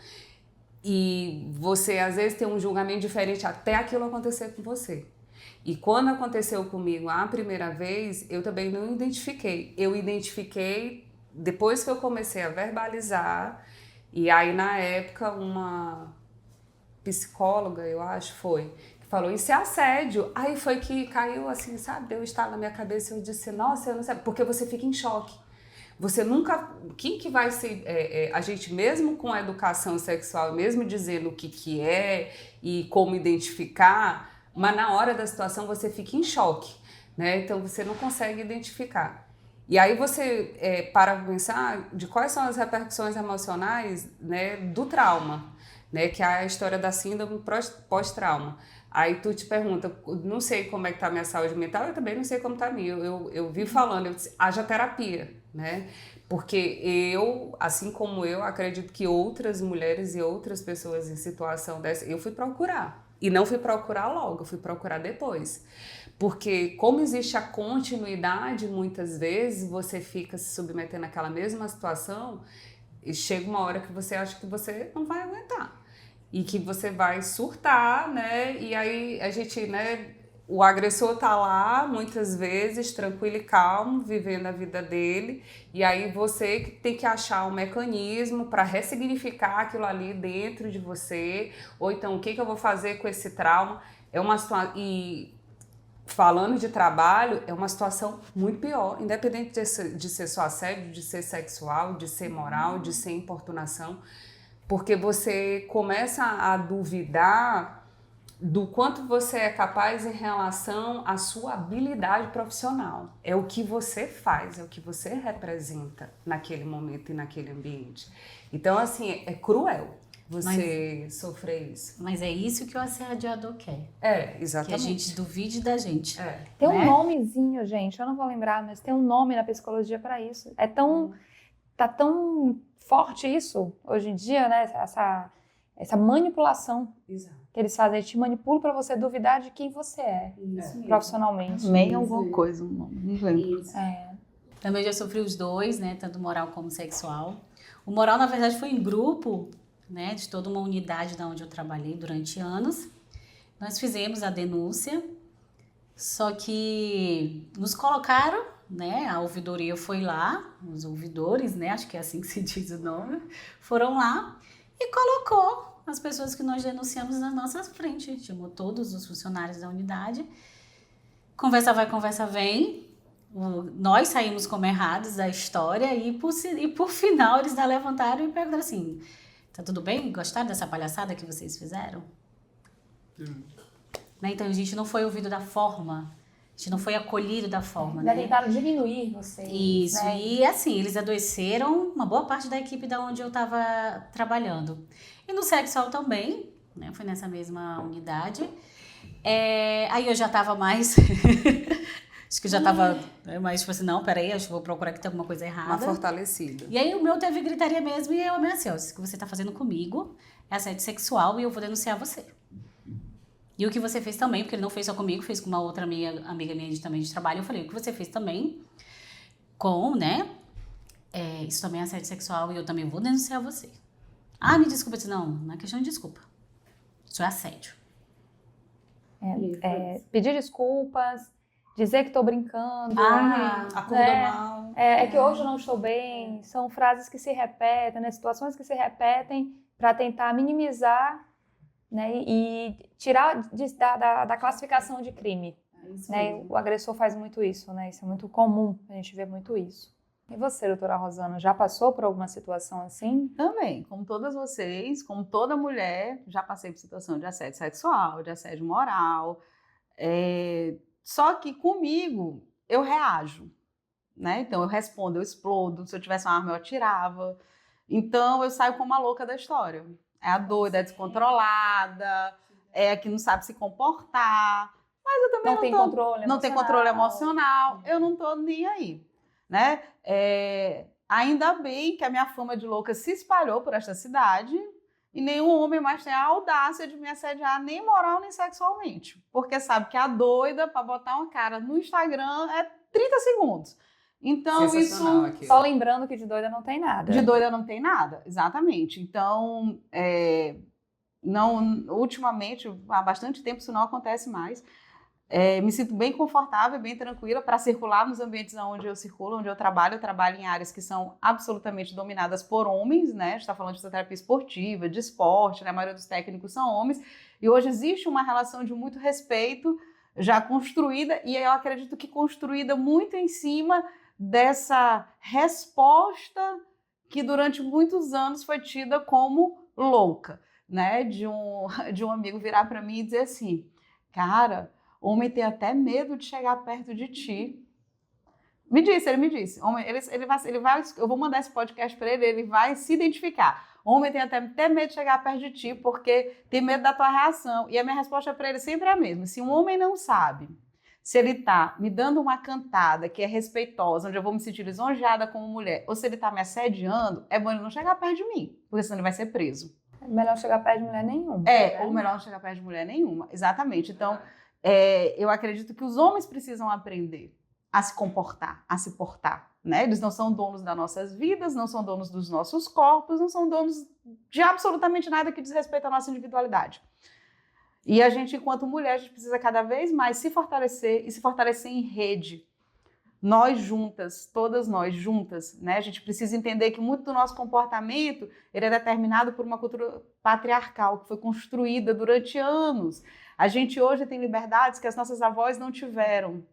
e você às vezes tem um julgamento diferente até aquilo acontecer com você. E quando aconteceu comigo a primeira vez, eu também não identifiquei. Eu identifiquei depois que eu comecei a verbalizar, e aí na época uma psicóloga, eu acho, que falou, isso é assédio. Aí foi que caiu assim, sabe, deu um estalo na minha cabeça e eu disse, nossa, eu não sei, porque você fica em choque. Você nunca, quem que vai ser, a gente mesmo com a educação sexual, mesmo dizendo o que é e como identificar, mas na hora da situação você fica em choque, né? Então você não consegue identificar. E aí você para pensar de quais são as repercussões emocionais, né, do trauma, né, que é a história da síndrome pós-trauma. Aí tu te pergunta, não sei como é que tá a minha saúde mental, eu também não sei como tá a minha. Eu vi falando, eu disse, haja terapia, né? Porque eu, assim como eu, acredito que outras mulheres e outras pessoas em situação dessa, eu fui procurar. E não fui procurar logo, eu fui procurar depois. Porque como existe a continuidade, muitas vezes você fica se submetendo àquela mesma situação e chega uma hora que você acha que você não vai aguentar. E que você vai surtar, né? E aí a gente, né? O agressor tá lá, muitas vezes, tranquilo e calmo, vivendo a vida dele. E aí você que tem que achar um mecanismo para ressignificar aquilo ali dentro de você. Ou então, o que eu vou fazer com esse trauma? É uma situação... E falando de trabalho, é uma situação muito pior. Independente de ser só assédio, de ser sexual, de ser moral, de ser importunação. Porque você começa a duvidar do quanto você é capaz em relação à sua habilidade profissional. É o que você faz, é o que você representa naquele momento e naquele ambiente. Então, assim, é cruel você sofrer isso. Mas é isso que o assediador quer. Exatamente. Que a gente duvide da gente. Tem um nomezinho, gente, eu não vou lembrar, mas tem um nome na psicologia para isso. Tá tão forte isso hoje em dia, né? Essa manipulação. Exato. Que eles fazem, eles te manipulam para você duvidar de quem você é, profissionalmente. Meio alguma coisa, não lembro. Também já sofri os dois, né? Tanto moral como sexual. O moral, na verdade, foi em grupo, né? De toda uma unidade da onde eu trabalhei durante anos. Nós fizemos a denúncia, só que nos colocaram, né? A ouvidoria foi lá, os ouvidores, né? Acho que é assim que se diz o nome, foram lá e colocou as pessoas que nós denunciamos na nossa frente. Chamou todos os funcionários da unidade. Conversa vai, conversa vem. Nós saímos como errados da história e por final eles levantaram e perguntaram assim, tá tudo bem? Gostaram dessa palhaçada que vocês fizeram? Né? Então a gente não foi ouvido da forma, a gente não foi acolhido da forma. Né? Tentaram diminuir vocês. Isso, né? E assim, eles adoeceram uma boa parte da equipe da onde eu estava trabalhando. E no sexual também, né? Foi nessa mesma unidade. Aí eu já estava mais... acho que já estava mais tipo assim, não, peraí, acho que vou procurar que tem alguma coisa errada. Uma fortalecida. E aí o meu teve gritaria mesmo e eu ameacei, isso que você está fazendo comigo é assédio sexual e eu vou denunciar você. E o que você fez também, porque ele não fez só comigo, fez com uma outra amiga minha também de trabalho, eu falei, o que você fez também com, né, isso também é assédio sexual e eu também vou denunciar você. Ah, me desculpa, eu disse, não é questão de desculpa, isso é assédio. Pedir desculpas, dizer que estou brincando. Acordou mal. É que hoje eu não estou bem. São frases que se repetem, né? Situações que se repetem para tentar minimizar, né? E tirar da classificação de crime. Né? O agressor faz muito isso, né? Isso é muito comum, a gente vê muito isso. E você, doutora Rosana, já passou por alguma situação assim? Também, como todas vocês, como toda mulher, já passei por situação de assédio sexual, de assédio moral. Só que comigo, eu reajo, né? Então, eu respondo, eu explodo. Se eu tivesse uma arma, eu atirava. Então, eu saio como a louca da história. É a doida, é descontrolada, é a que não sabe se comportar. Mas eu também não tem controle emocional. Eu não tô nem aí, né? Ainda bem que a minha fama de louca se espalhou por esta cidade e nenhum homem mais tem a audácia de me assediar nem moral nem sexualmente. Porque sabe que a doida, para botar uma cara no Instagram, é 30 segundos. Então, isso... Aqui. Só lembrando que de doida não tem nada. De doida não tem nada, exatamente. Então, ultimamente, há bastante tempo isso não acontece mais. Me sinto bem confortável, bem tranquila para circular nos ambientes onde eu circulo, onde eu trabalho em áreas que são absolutamente dominadas por homens, né? A gente está falando de fisioterapia esportiva, de esporte, né? A maioria dos técnicos são homens, e hoje existe uma relação de muito respeito já construída, e eu acredito que construída muito em cima dessa resposta que durante muitos anos foi tida como louca, né? De um amigo virar para mim e dizer assim, cara, homem tem até medo de chegar perto de ti. Ele me disse, homem, ele vai, eu vou mandar esse podcast para ele vai se identificar. Homem tem até medo de chegar perto de ti porque tem medo da tua reação. E a minha resposta para ele sempre é a mesma. Se um homem não sabe se ele está me dando uma cantada que é respeitosa, onde eu vou me sentir lisonjeada como mulher, ou se ele está me assediando, é bom ele não chegar perto de mim, porque senão ele vai ser preso. É melhor chegar perto de mulher nenhuma. Ou melhor não chegar perto de mulher nenhuma, exatamente. Então, eu acredito que os homens precisam aprender a se comportar, a se portar, né? Eles não são donos das nossas vidas, não são donos dos nossos corpos, não são donos de absolutamente nada que diz respeito à nossa individualidade. E a gente, enquanto mulher, a gente precisa cada vez mais se fortalecer e se fortalecer em rede. Nós juntas, todas nós juntas, né? A gente precisa entender que muito do nosso comportamento ele é determinado por uma cultura patriarcal que foi construída durante anos. A gente hoje tem liberdades que as nossas avós não tiveram,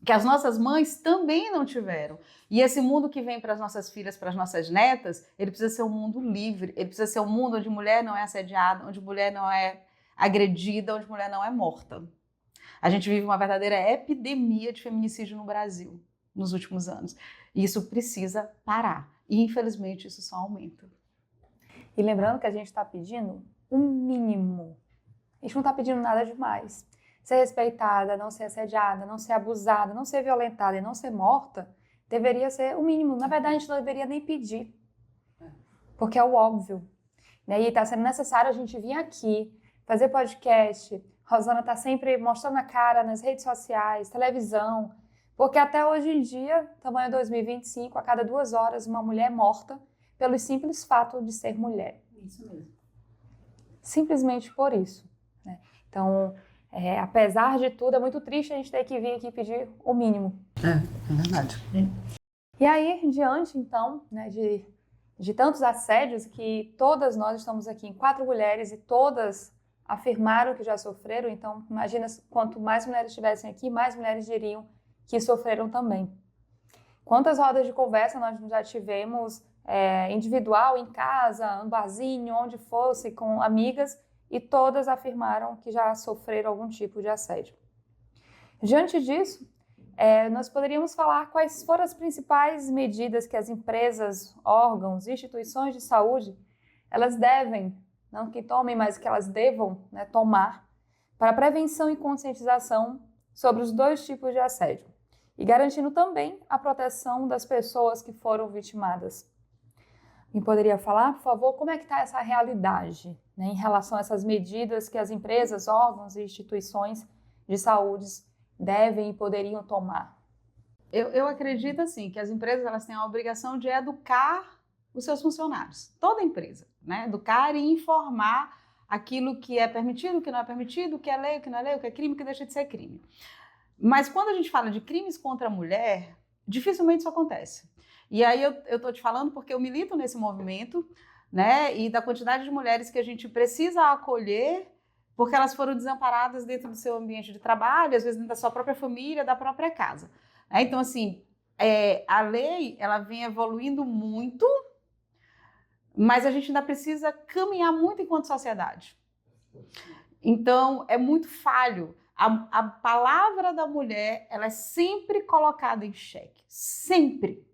que as nossas mães também não tiveram. E esse mundo que vem para as nossas filhas, para as nossas netas, ele precisa ser um mundo livre, ele precisa ser um mundo onde mulher não é assediada, onde mulher não é agredida, onde mulher não é morta. A gente vive uma verdadeira epidemia de feminicídio no Brasil nos últimos anos. E isso precisa parar. E, infelizmente, isso só aumenta. E lembrando que a gente está pedindo o mínimo. A gente não está pedindo nada demais. Ser respeitada, não ser assediada, não ser abusada, não ser violentada e não ser morta, deveria ser o mínimo. Na verdade, a gente não deveria nem pedir. Porque é o óbvio. E aí está sendo necessário a gente vir aqui, fazer podcast. Rosana está sempre mostrando a cara nas redes sociais, televisão. Porque até hoje em dia, tamanho 2025, a cada 2 horas, uma mulher é morta pelo simples fato de ser mulher. Isso mesmo. Simplesmente por isso. Né? Então, apesar de tudo, é muito triste a gente ter que vir aqui pedir o mínimo. É verdade. E aí, diante, então, né, de tantos assédios que todas nós estamos aqui em 4 mulheres e todas afirmaram que já sofreram, então imagina quanto mais mulheres estivessem aqui, mais mulheres diriam que sofreram também. Quantas rodas de conversa nós já tivemos individual, em casa, no barzinho, onde fosse, com amigas, e todas afirmaram que já sofreram algum tipo de assédio. Diante disso, nós poderíamos falar quais foram as principais medidas que as empresas, órgãos, instituições de saúde, elas devem, não que tomem, mas que elas devam, né, tomar para prevenção e conscientização sobre os 2 tipos de assédio e garantindo também a proteção das pessoas que foram vitimadas. Me poderia falar, por favor, como é que está essa realidade, né, em relação a essas medidas que as empresas, órgãos e instituições de saúde devem e poderiam tomar? Eu acredito assim que as empresas elas têm a obrigação de educar os seus funcionários, toda empresa, né? Educar e informar aquilo que é permitido, o que não é permitido, o que é lei, o que não é lei, o que é crime, o que deixa de ser crime. Mas quando a gente fala de crimes contra a mulher, dificilmente isso acontece. E aí eu estou te falando porque eu milito nesse movimento, né? E da quantidade de mulheres que a gente precisa acolher porque elas foram desamparadas dentro do seu ambiente de trabalho, às vezes dentro da sua própria família, da própria casa. Então, assim, a lei ela vem evoluindo muito, mas a gente ainda precisa caminhar muito enquanto sociedade. Então, é muito falho. A palavra da mulher ela é sempre colocada em xeque. Sempre.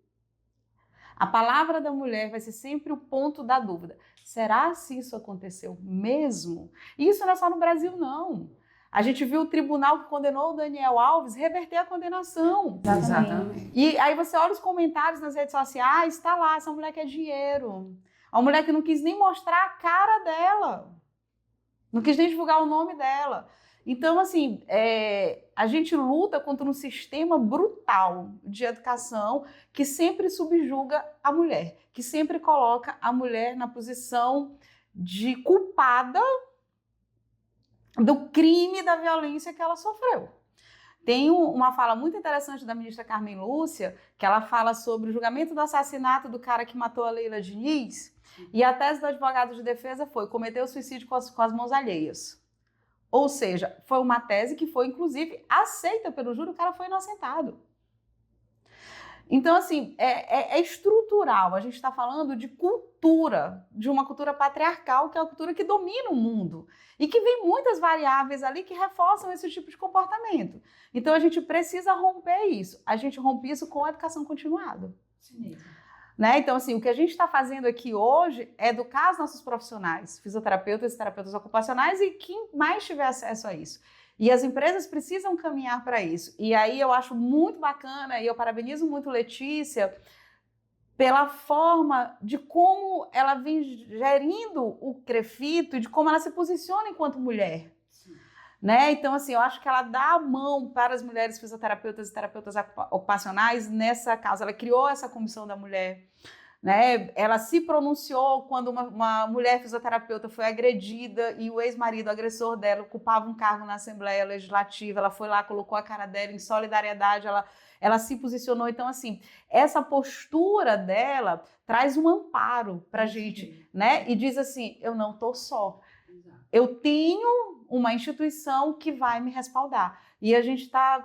A palavra da mulher vai ser sempre o ponto da dúvida. Será se isso aconteceu mesmo? E isso não é só no Brasil, não. A gente viu o tribunal que condenou o Daniel Alves reverter a condenação. Exatamente. E aí você olha os comentários nas redes sociais, está lá, essa mulher quer dinheiro. Uma mulher que não quis nem mostrar a cara dela. Não quis nem divulgar o nome dela. Então, assim, a gente luta contra um sistema brutal de educação que sempre subjuga a mulher, que sempre coloca a mulher na posição de culpada do crime da violência que ela sofreu. Tem uma fala muito interessante da ministra Carmen Lúcia, que ela fala sobre o julgamento do assassinato do cara que matou a Leila Diniz, e a tese do advogado de defesa foi cometer o suicídio com as mãos alheias. Ou seja, foi uma tese que foi, inclusive, aceita pelo júri, o cara foi inocentado. Então, assim, é estrutural. A gente está falando de cultura, de uma cultura patriarcal, que é a cultura que domina o mundo. E que vem muitas variáveis ali que reforçam esse tipo de comportamento. Então, a gente precisa romper isso. A gente rompe isso com a educação continuada. Sim mesmo. Né? Então, assim, o que a gente está fazendo aqui hoje é educar os nossos profissionais, fisioterapeutas e terapeutas ocupacionais e quem mais tiver acesso a isso. E as empresas precisam caminhar para isso. E aí eu acho muito bacana, e eu parabenizo muito Letícia pela forma de como ela vem gerindo o CREFITO e de como ela se posiciona enquanto mulher. Né? Então, assim, eu acho que ela dá a mão para as mulheres fisioterapeutas e terapeutas ocupacionais nessa causa. Ela criou essa comissão da mulher, né? Ela se pronunciou quando uma mulher fisioterapeuta foi agredida e o ex-marido, agressor dela, ocupava um cargo na Assembleia Legislativa. Ela foi lá, colocou a cara dela em solidariedade, ela se posicionou. Então, assim, essa postura dela traz um amparo para a gente, né? E diz assim, eu não estou só. Eu tenho uma instituição que vai me respaldar. E a gente tá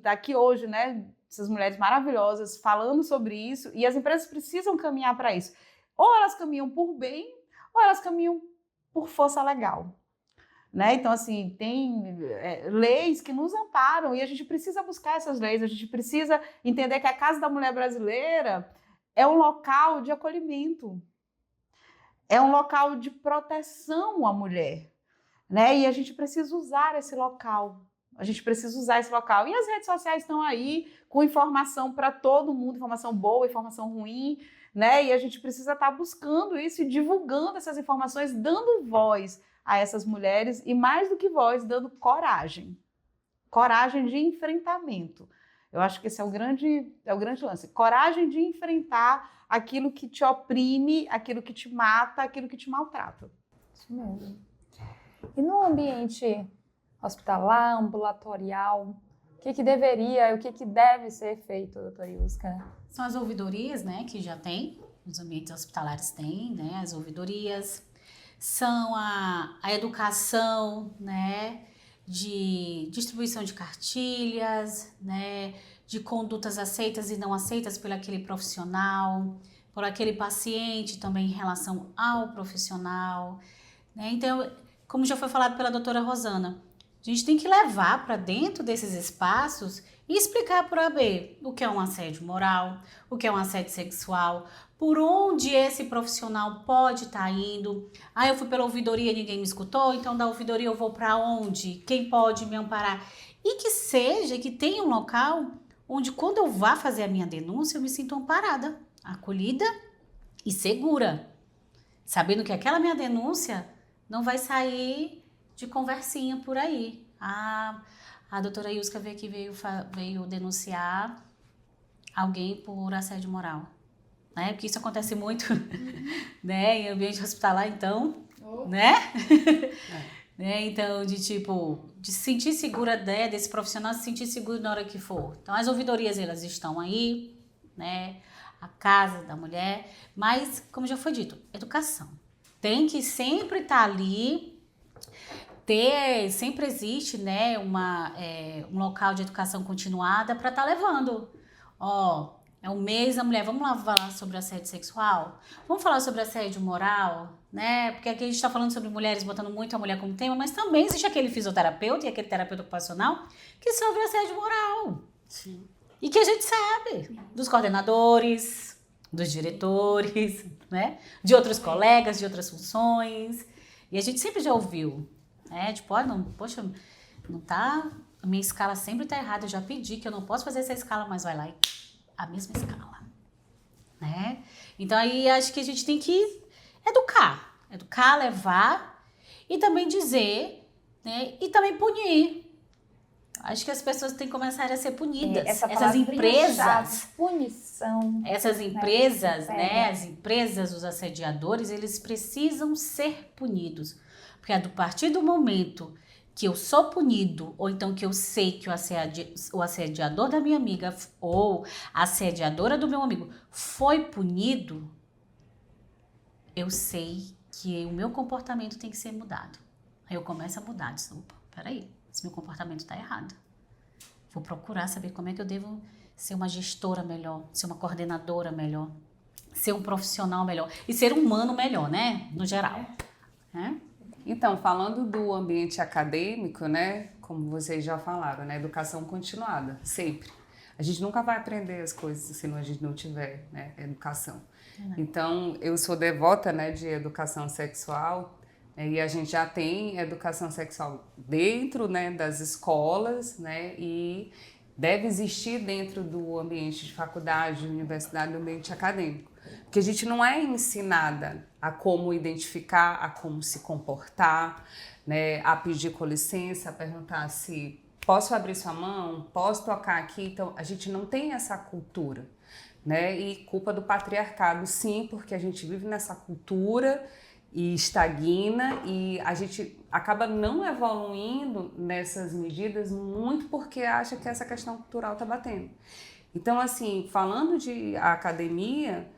aqui hoje, né? Essas mulheres maravilhosas falando sobre isso, e as empresas precisam caminhar para isso. Ou elas caminham por bem, ou elas caminham por força legal. Né? Então, assim, tem leis que nos amparam, e a gente precisa buscar essas leis, a gente precisa entender que a Casa da Mulher Brasileira é um local de acolhimento, é um local de proteção à mulher, né? E a gente precisa usar esse local. A gente precisa usar esse local. E as redes sociais estão aí com informação para todo mundo, informação boa, informação ruim, né? E a gente precisa estar buscando isso e divulgando essas informações, dando voz a essas mulheres e, mais do que voz, dando coragem. Coragem de enfrentamento. Eu acho que esse é o grande lance. Coragem de enfrentar aquilo que te oprime, aquilo que te mata, aquilo que te maltrata. Isso mesmo. E no ambiente hospitalar, ambulatorial, o que deveria, o que deve ser feito, doutora Yuska? São as ouvidorias, né, que já tem, os ambientes hospitalares têm, né, as ouvidorias. São a educação, né, de distribuição de cartilhas, né, de condutas aceitas e não aceitas por aquele profissional, por aquele paciente também em relação ao profissional, né? Então, como já foi falado pela doutora Rosana, a gente tem que levar para dentro desses espaços e explicar para o AB o que é um assédio moral, o que é um assédio sexual, por onde esse profissional pode estar indo. Ah, eu fui pela ouvidoria e ninguém me escutou, então da ouvidoria eu vou para onde? Quem pode me amparar? E que tenha um local onde quando eu vá fazer a minha denúncia eu me sinto amparada, acolhida e segura, sabendo que aquela minha denúncia não vai sair de conversinha por aí. A doutora Yuska veio denunciar alguém por assédio moral, né? Porque isso acontece muito, né? Em ambiente hospitalar, então, né? Né? Então, de se sentir segura desse profissional, se sentir seguro na hora que for. Então, as ouvidorias, elas estão aí, né? A Casa da Mulher, mas, como já foi dito, educação. Tem que sempre estar ali, sempre existe, né, um local de educação continuada para estar levando. É o mês da mulher, vamos lá falar sobre assédio sexual? Vamos falar sobre assédio moral, né? Porque aqui a gente está falando sobre mulheres, botando muito a mulher como tema, mas também existe aquele fisioterapeuta e aquele terapeuta ocupacional que sofre assédio moral. Sim. E que a gente sabe dos coordenadores, dos diretores, né? De outros colegas, de outras funções. E a gente sempre já ouviu, né? Tipo, não tá... A minha escala sempre tá errada, eu já pedi que eu não posso fazer essa escala, mas vai lá e a mesma escala, né? Então aí acho que a gente tem que educar, levar e também dizer, né? E também punir. Acho que as pessoas têm que começar a ser punidas. Essas empresas, punição. essas empresas, né? As empresas, os assediadores, eles precisam ser punidos, porque a partir do momento que eu sou punido, ou então que eu sei que o assediador da minha amiga ou a assediadora do meu amigo foi punido, eu sei que o meu comportamento tem que ser mudado. Aí eu começo a mudar, opa, peraí, esse meu comportamento está errado. Vou procurar saber como é que eu devo ser uma gestora melhor, ser uma coordenadora melhor, ser um profissional melhor e ser um humano melhor, né? No geral. Né? Então, falando do ambiente acadêmico, né, como vocês já falaram, né, educação continuada, sempre. A gente nunca vai aprender as coisas se a gente não tiver, né, educação. Então, eu sou devota, né, de educação sexual, né, e a gente já tem educação sexual dentro, né, das escolas, né, e deve existir dentro do ambiente de faculdade, universidade, do ambiente acadêmico. Porque a gente não é ensinada a como identificar, a como se comportar, né, a pedir com licença, a perguntar se posso abrir sua mão, posso tocar aqui. Então, a gente não tem essa cultura, né? E culpa do patriarcado, sim, porque a gente vive nessa cultura e estagna e a gente acaba não evoluindo nessas medidas muito porque acha que essa questão cultural está batendo. Então, assim, falando de academia,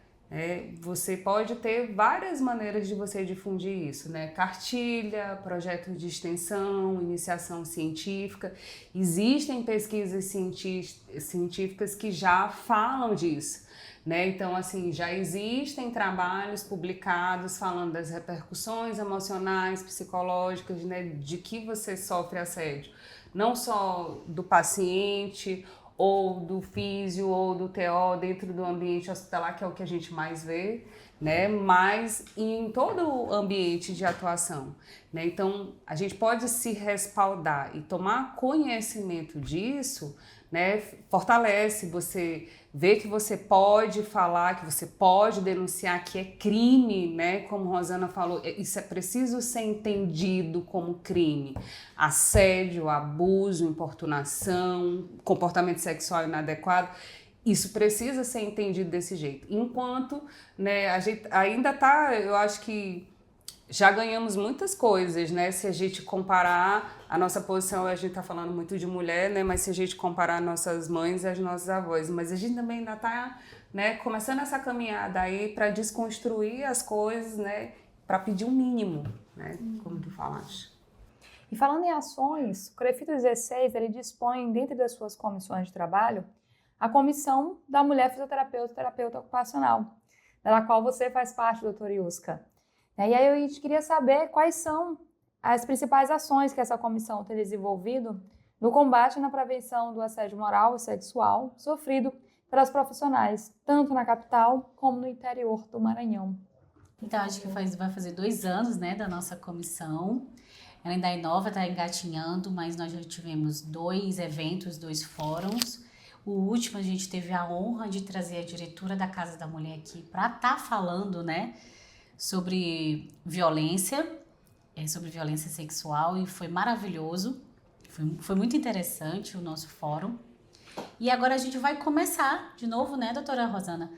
você pode ter várias maneiras de você difundir isso, né? Cartilha, projeto de extensão, iniciação científica. Existem pesquisas científicas que já falam disso, né? Então, assim, já existem trabalhos publicados falando das repercussões emocionais, psicológicas, né? De que você sofre assédio. Não só do paciente ou do físio, ou do TO dentro do ambiente hospitalar, que é o que a gente mais vê, né? Mas em todo o ambiente de atuação, né? Então, a gente pode se respaldar e tomar conhecimento disso, né? Fortalece você ver que você pode falar, que você pode denunciar, que é crime, né? Como Rosana falou, isso é preciso ser entendido como crime. Assédio, abuso, importunação, comportamento sexual inadequado, isso precisa ser entendido desse jeito. Enquanto, né, a gente ainda tá, eu acho que já ganhamos muitas coisas, né? Se a gente comparar a nossa posição, a gente está falando muito de mulher, né? Mas se a gente comparar nossas mães e as nossas avós, mas a gente também ainda está, né, começando essa caminhada aí para desconstruir as coisas, né? Para pedir um mínimo, né? Como tu falaste. E falando em ações, o CREFITO 16 ele dispõe, dentro das suas comissões de trabalho, a comissão da mulher fisioterapeuta e terapeuta ocupacional, da qual você faz parte, doutora Yuska. E aí a gente queria saber quais são as principais ações que essa comissão tem desenvolvido no combate e na prevenção do assédio moral e sexual sofrido pelas profissionais, tanto na capital como no interior do Maranhão. Então, acho que vai fazer 2 anos, né, da nossa comissão. Ela ainda é nova, está engatinhando, mas nós já tivemos 2 eventos, 2 fóruns. O último, a gente teve a honra de trazer a diretora da Casa da Mulher aqui para estar falando, né, sobre violência sexual, e foi maravilhoso, foi muito interessante o nosso fórum. E agora a gente vai começar de novo, né, doutora Rosana,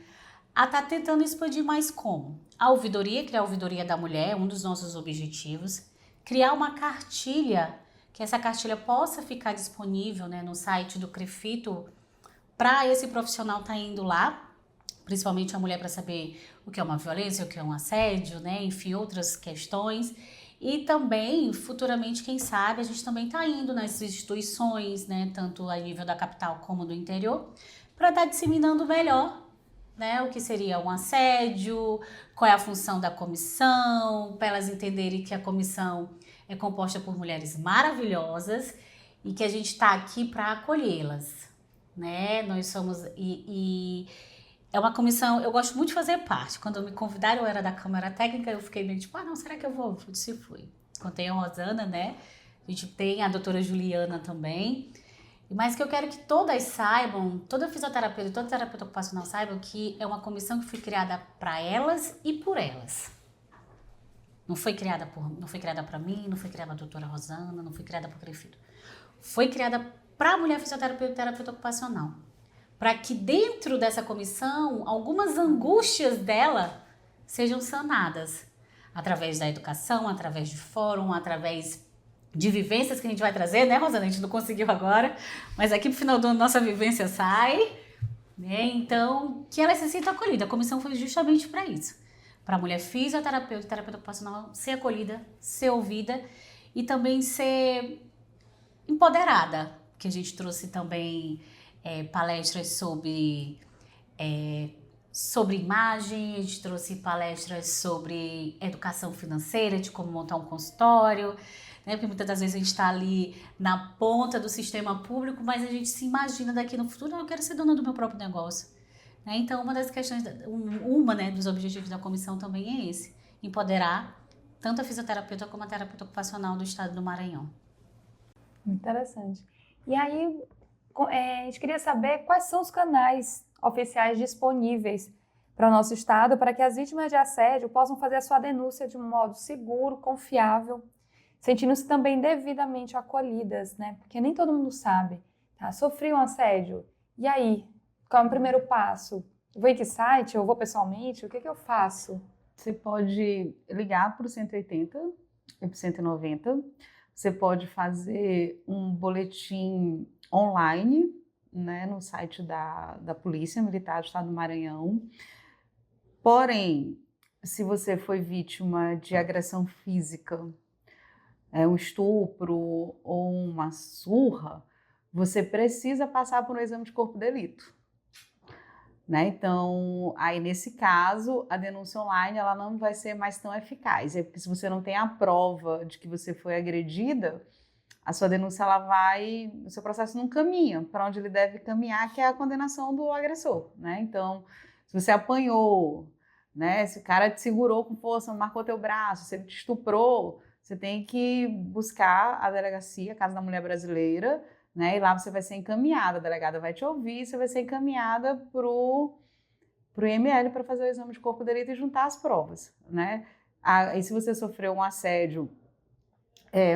a estar tentando expandir mais como? A ouvidoria, criar a ouvidoria da mulher, um dos nossos objetivos, criar uma cartilha, que essa cartilha possa ficar disponível, né, no site do CREFITO, para esse profissional estar indo lá, principalmente a mulher, para saber o que é uma violência, o que é um assédio, né? Enfim, outras questões. E também, futuramente, quem sabe, a gente também está indo nas instituições, né? Tanto a nível da capital como do interior, para estar disseminando melhor, né? O que seria um assédio, qual é a função da comissão, para elas entenderem que a comissão é composta por mulheres maravilhosas e que a gente está aqui para acolhê-las, né? Nós somos... É uma comissão, eu gosto muito de fazer parte. Quando me convidaram, eu era da Câmara Técnica, eu fiquei meio tipo, não, será que eu vou? Eu disse, fui. Contei a Rosana, né? A gente tem a doutora Juliana também. Mas que eu quero que todas saibam, toda fisioterapeuta e toda terapeuta ocupacional saibam que é uma comissão que foi criada para elas e por elas. Não foi criada para mim, não foi criada para a doutora Rosana, não foi criada para o CREFITO. Foi criada para a mulher fisioterapeuta e terapeuta ocupacional. Para que dentro dessa comissão, algumas angústias dela sejam sanadas. Através da educação, através de fórum, através de vivências que a gente vai trazer, né, Rosana? A gente não conseguiu agora, mas aqui pro final do ano nossa vivência sai, né? Então, que ela se sinta acolhida. A comissão foi justamente para isso. Para a mulher fisioterapeuta e terapeuta ocupacional ser acolhida, ser ouvida e também ser empoderada. Que a gente trouxe também palestras sobre imagem, a gente trouxe palestras sobre educação financeira, de como montar um consultório, né? Porque muitas das vezes a gente está ali na ponta do sistema público, mas a gente se imagina daqui no futuro, eu quero ser dona do meu próprio negócio. Né? Então, uma das questões, né, dos objetivos da comissão também é esse, empoderar tanto a fisioterapeuta como a terapeuta ocupacional do estado do Maranhão. Interessante. E aí, a gente queria saber quais são os canais oficiais disponíveis para o nosso estado para que as vítimas de assédio possam fazer a sua denúncia de um modo seguro, confiável, sentindo-se também devidamente acolhidas, né? Porque nem todo mundo sabe, tá? Sofri um assédio, e aí? Qual é o primeiro passo? Vou em que site? Eu vou pessoalmente? O que eu faço? Você pode ligar para o 180 e para o 190. Você pode fazer um boletim online, né, no site da Polícia Militar do Estado do Maranhão. Porém, se você foi vítima de agressão física, um estupro ou uma surra, você precisa passar por um exame de corpo de delito. Né? Então, aí nesse caso, a denúncia online ela não vai ser mais tão eficaz, porque se você não tem a prova de que você foi agredida, a sua denúncia o seu processo não caminha para onde ele deve caminhar, que é a condenação do agressor. Né? Então, se você apanhou, né? Se o cara te segurou com força, marcou teu braço, se ele te estuprou, você tem que buscar a delegacia, a Casa da Mulher Brasileira, né? E lá você vai ser encaminhada, a delegada vai te ouvir, você vai ser encaminhada para o IML para fazer o exame de corpo de delito e juntar as provas. Né? E se você sofreu um assédio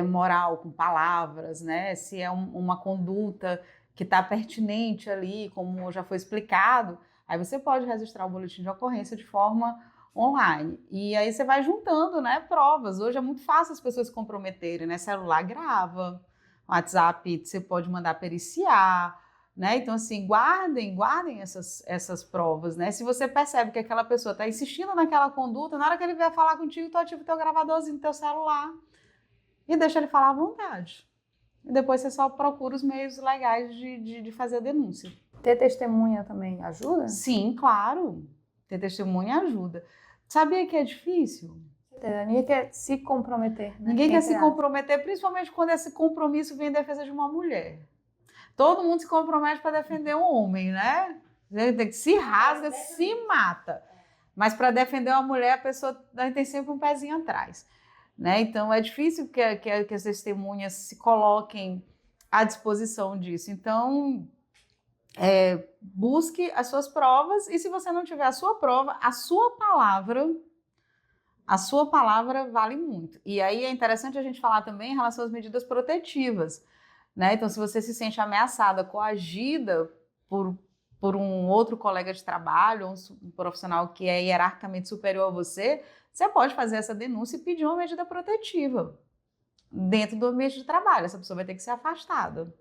moral, com palavras, né? Se é uma conduta que está pertinente ali, como já foi explicado, aí você pode registrar o boletim de ocorrência de forma online. E aí você vai juntando, né, provas. Hoje é muito fácil as pessoas se comprometerem, né? Celular grava, WhatsApp você pode mandar periciar, né? Então, assim, guardem essas provas, né? Se você percebe que aquela pessoa está insistindo naquela conduta, na hora que ele vier falar contigo, tu ativa o teu gravadorzinho do teu celular e deixa ele falar à vontade. E depois você só procura os meios legais de fazer a denúncia. Ter testemunha também ajuda? Sim, claro. Ter testemunha ajuda. Sabia que é difícil? Ninguém quer se comprometer. Né? Ninguém quer se comprometer, principalmente quando esse compromisso vem em defesa de uma mulher. Todo mundo se compromete para defender um homem, né? Se rasga, se mata. Mas para defender uma mulher, a pessoa tem sempre um pezinho atrás. Né? Então, é difícil que as testemunhas se coloquem à disposição disso. Então, busque as suas provas e se você não tiver a sua prova, a sua palavra vale muito. E aí é interessante a gente falar também em relação às medidas protetivas. Né? Então, se você se sente ameaçada, coagida por um outro colega de trabalho, um profissional que é hierarquicamente superior a você, você pode fazer essa denúncia e pedir uma medida protetiva dentro do ambiente de trabalho. Essa pessoa vai ter que ser afastada,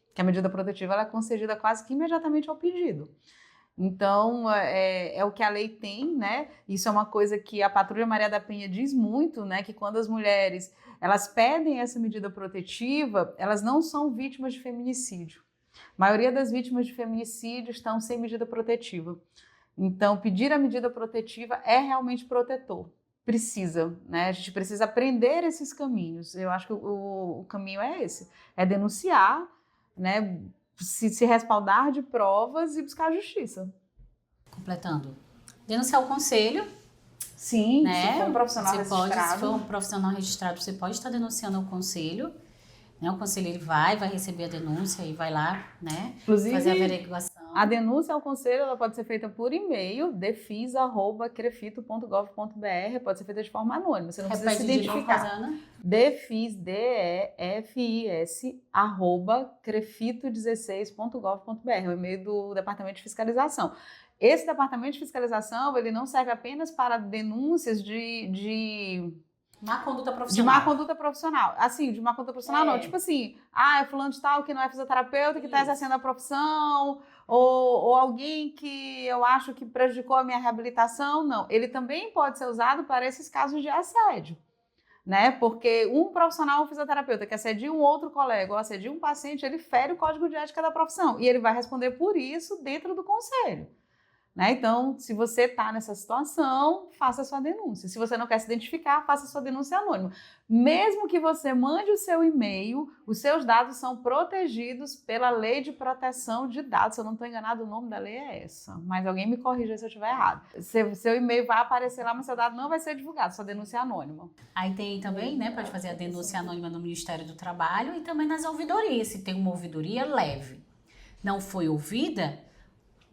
porque a medida protetiva ela é concedida quase que imediatamente ao pedido. Então, é o que a lei tem, né? Isso é uma coisa que a Patrulha Maria da Penha diz muito, né? Que quando as mulheres elas pedem essa medida protetiva, elas não são vítimas de feminicídio. A maioria das vítimas de feminicídio estão sem medida protetiva. Então, pedir a medida protetiva é realmente protetor. Precisa, né? A gente precisa aprender esses caminhos. Eu acho que o caminho é esse. É denunciar, né? Se respaldar de provas e buscar a justiça. Completando. Denunciar o conselho. Sim, né? se for um profissional registrado. Se for um profissional registrado, você pode estar denunciando o conselho. Né? O conselho ele vai receber a denúncia e vai lá, né? Inclusive, fazer a averiguação. A denúncia ao conselho ela pode ser feita por e-mail, defis@crefito.gov.br, pode ser feita de forma anônima, você não precisa se identificar. Defis, DEFIS, @crefito16.gov.br, o e-mail do Departamento de Fiscalização. Esse Departamento de Fiscalização, ele não serve apenas para denúncias de Má conduta De profissional. má conduta profissional. Assim, de má conduta profissional não. Tipo assim, é fulano de tal que não é fisioterapeuta, que está exercendo a profissão, ou alguém que eu acho que prejudicou a minha reabilitação. Não. Ele também pode ser usado para esses casos de assédio. Né? Porque um profissional, um fisioterapeuta que assedia um outro colega ou assedia um paciente, ele fere o código de ética da profissão. E ele vai responder por isso dentro do conselho. Né? Então, se você está nessa situação, faça a sua denúncia. Se você não quer se identificar, faça a sua denúncia anônima. Mesmo que você mande o seu e-mail, os seus dados são protegidos pela Lei de Proteção de Dados. Se eu não estou enganado, o nome da lei é essa. Mas alguém me corrija se eu estiver errado. Seu e-mail vai aparecer lá, mas seu dado não vai ser divulgado, sua denúncia é anônima. Aí tem também, né, pode fazer a denúncia anônima no Ministério do Trabalho e também nas ouvidorias. Se tem uma ouvidoria, leve. Não foi ouvida,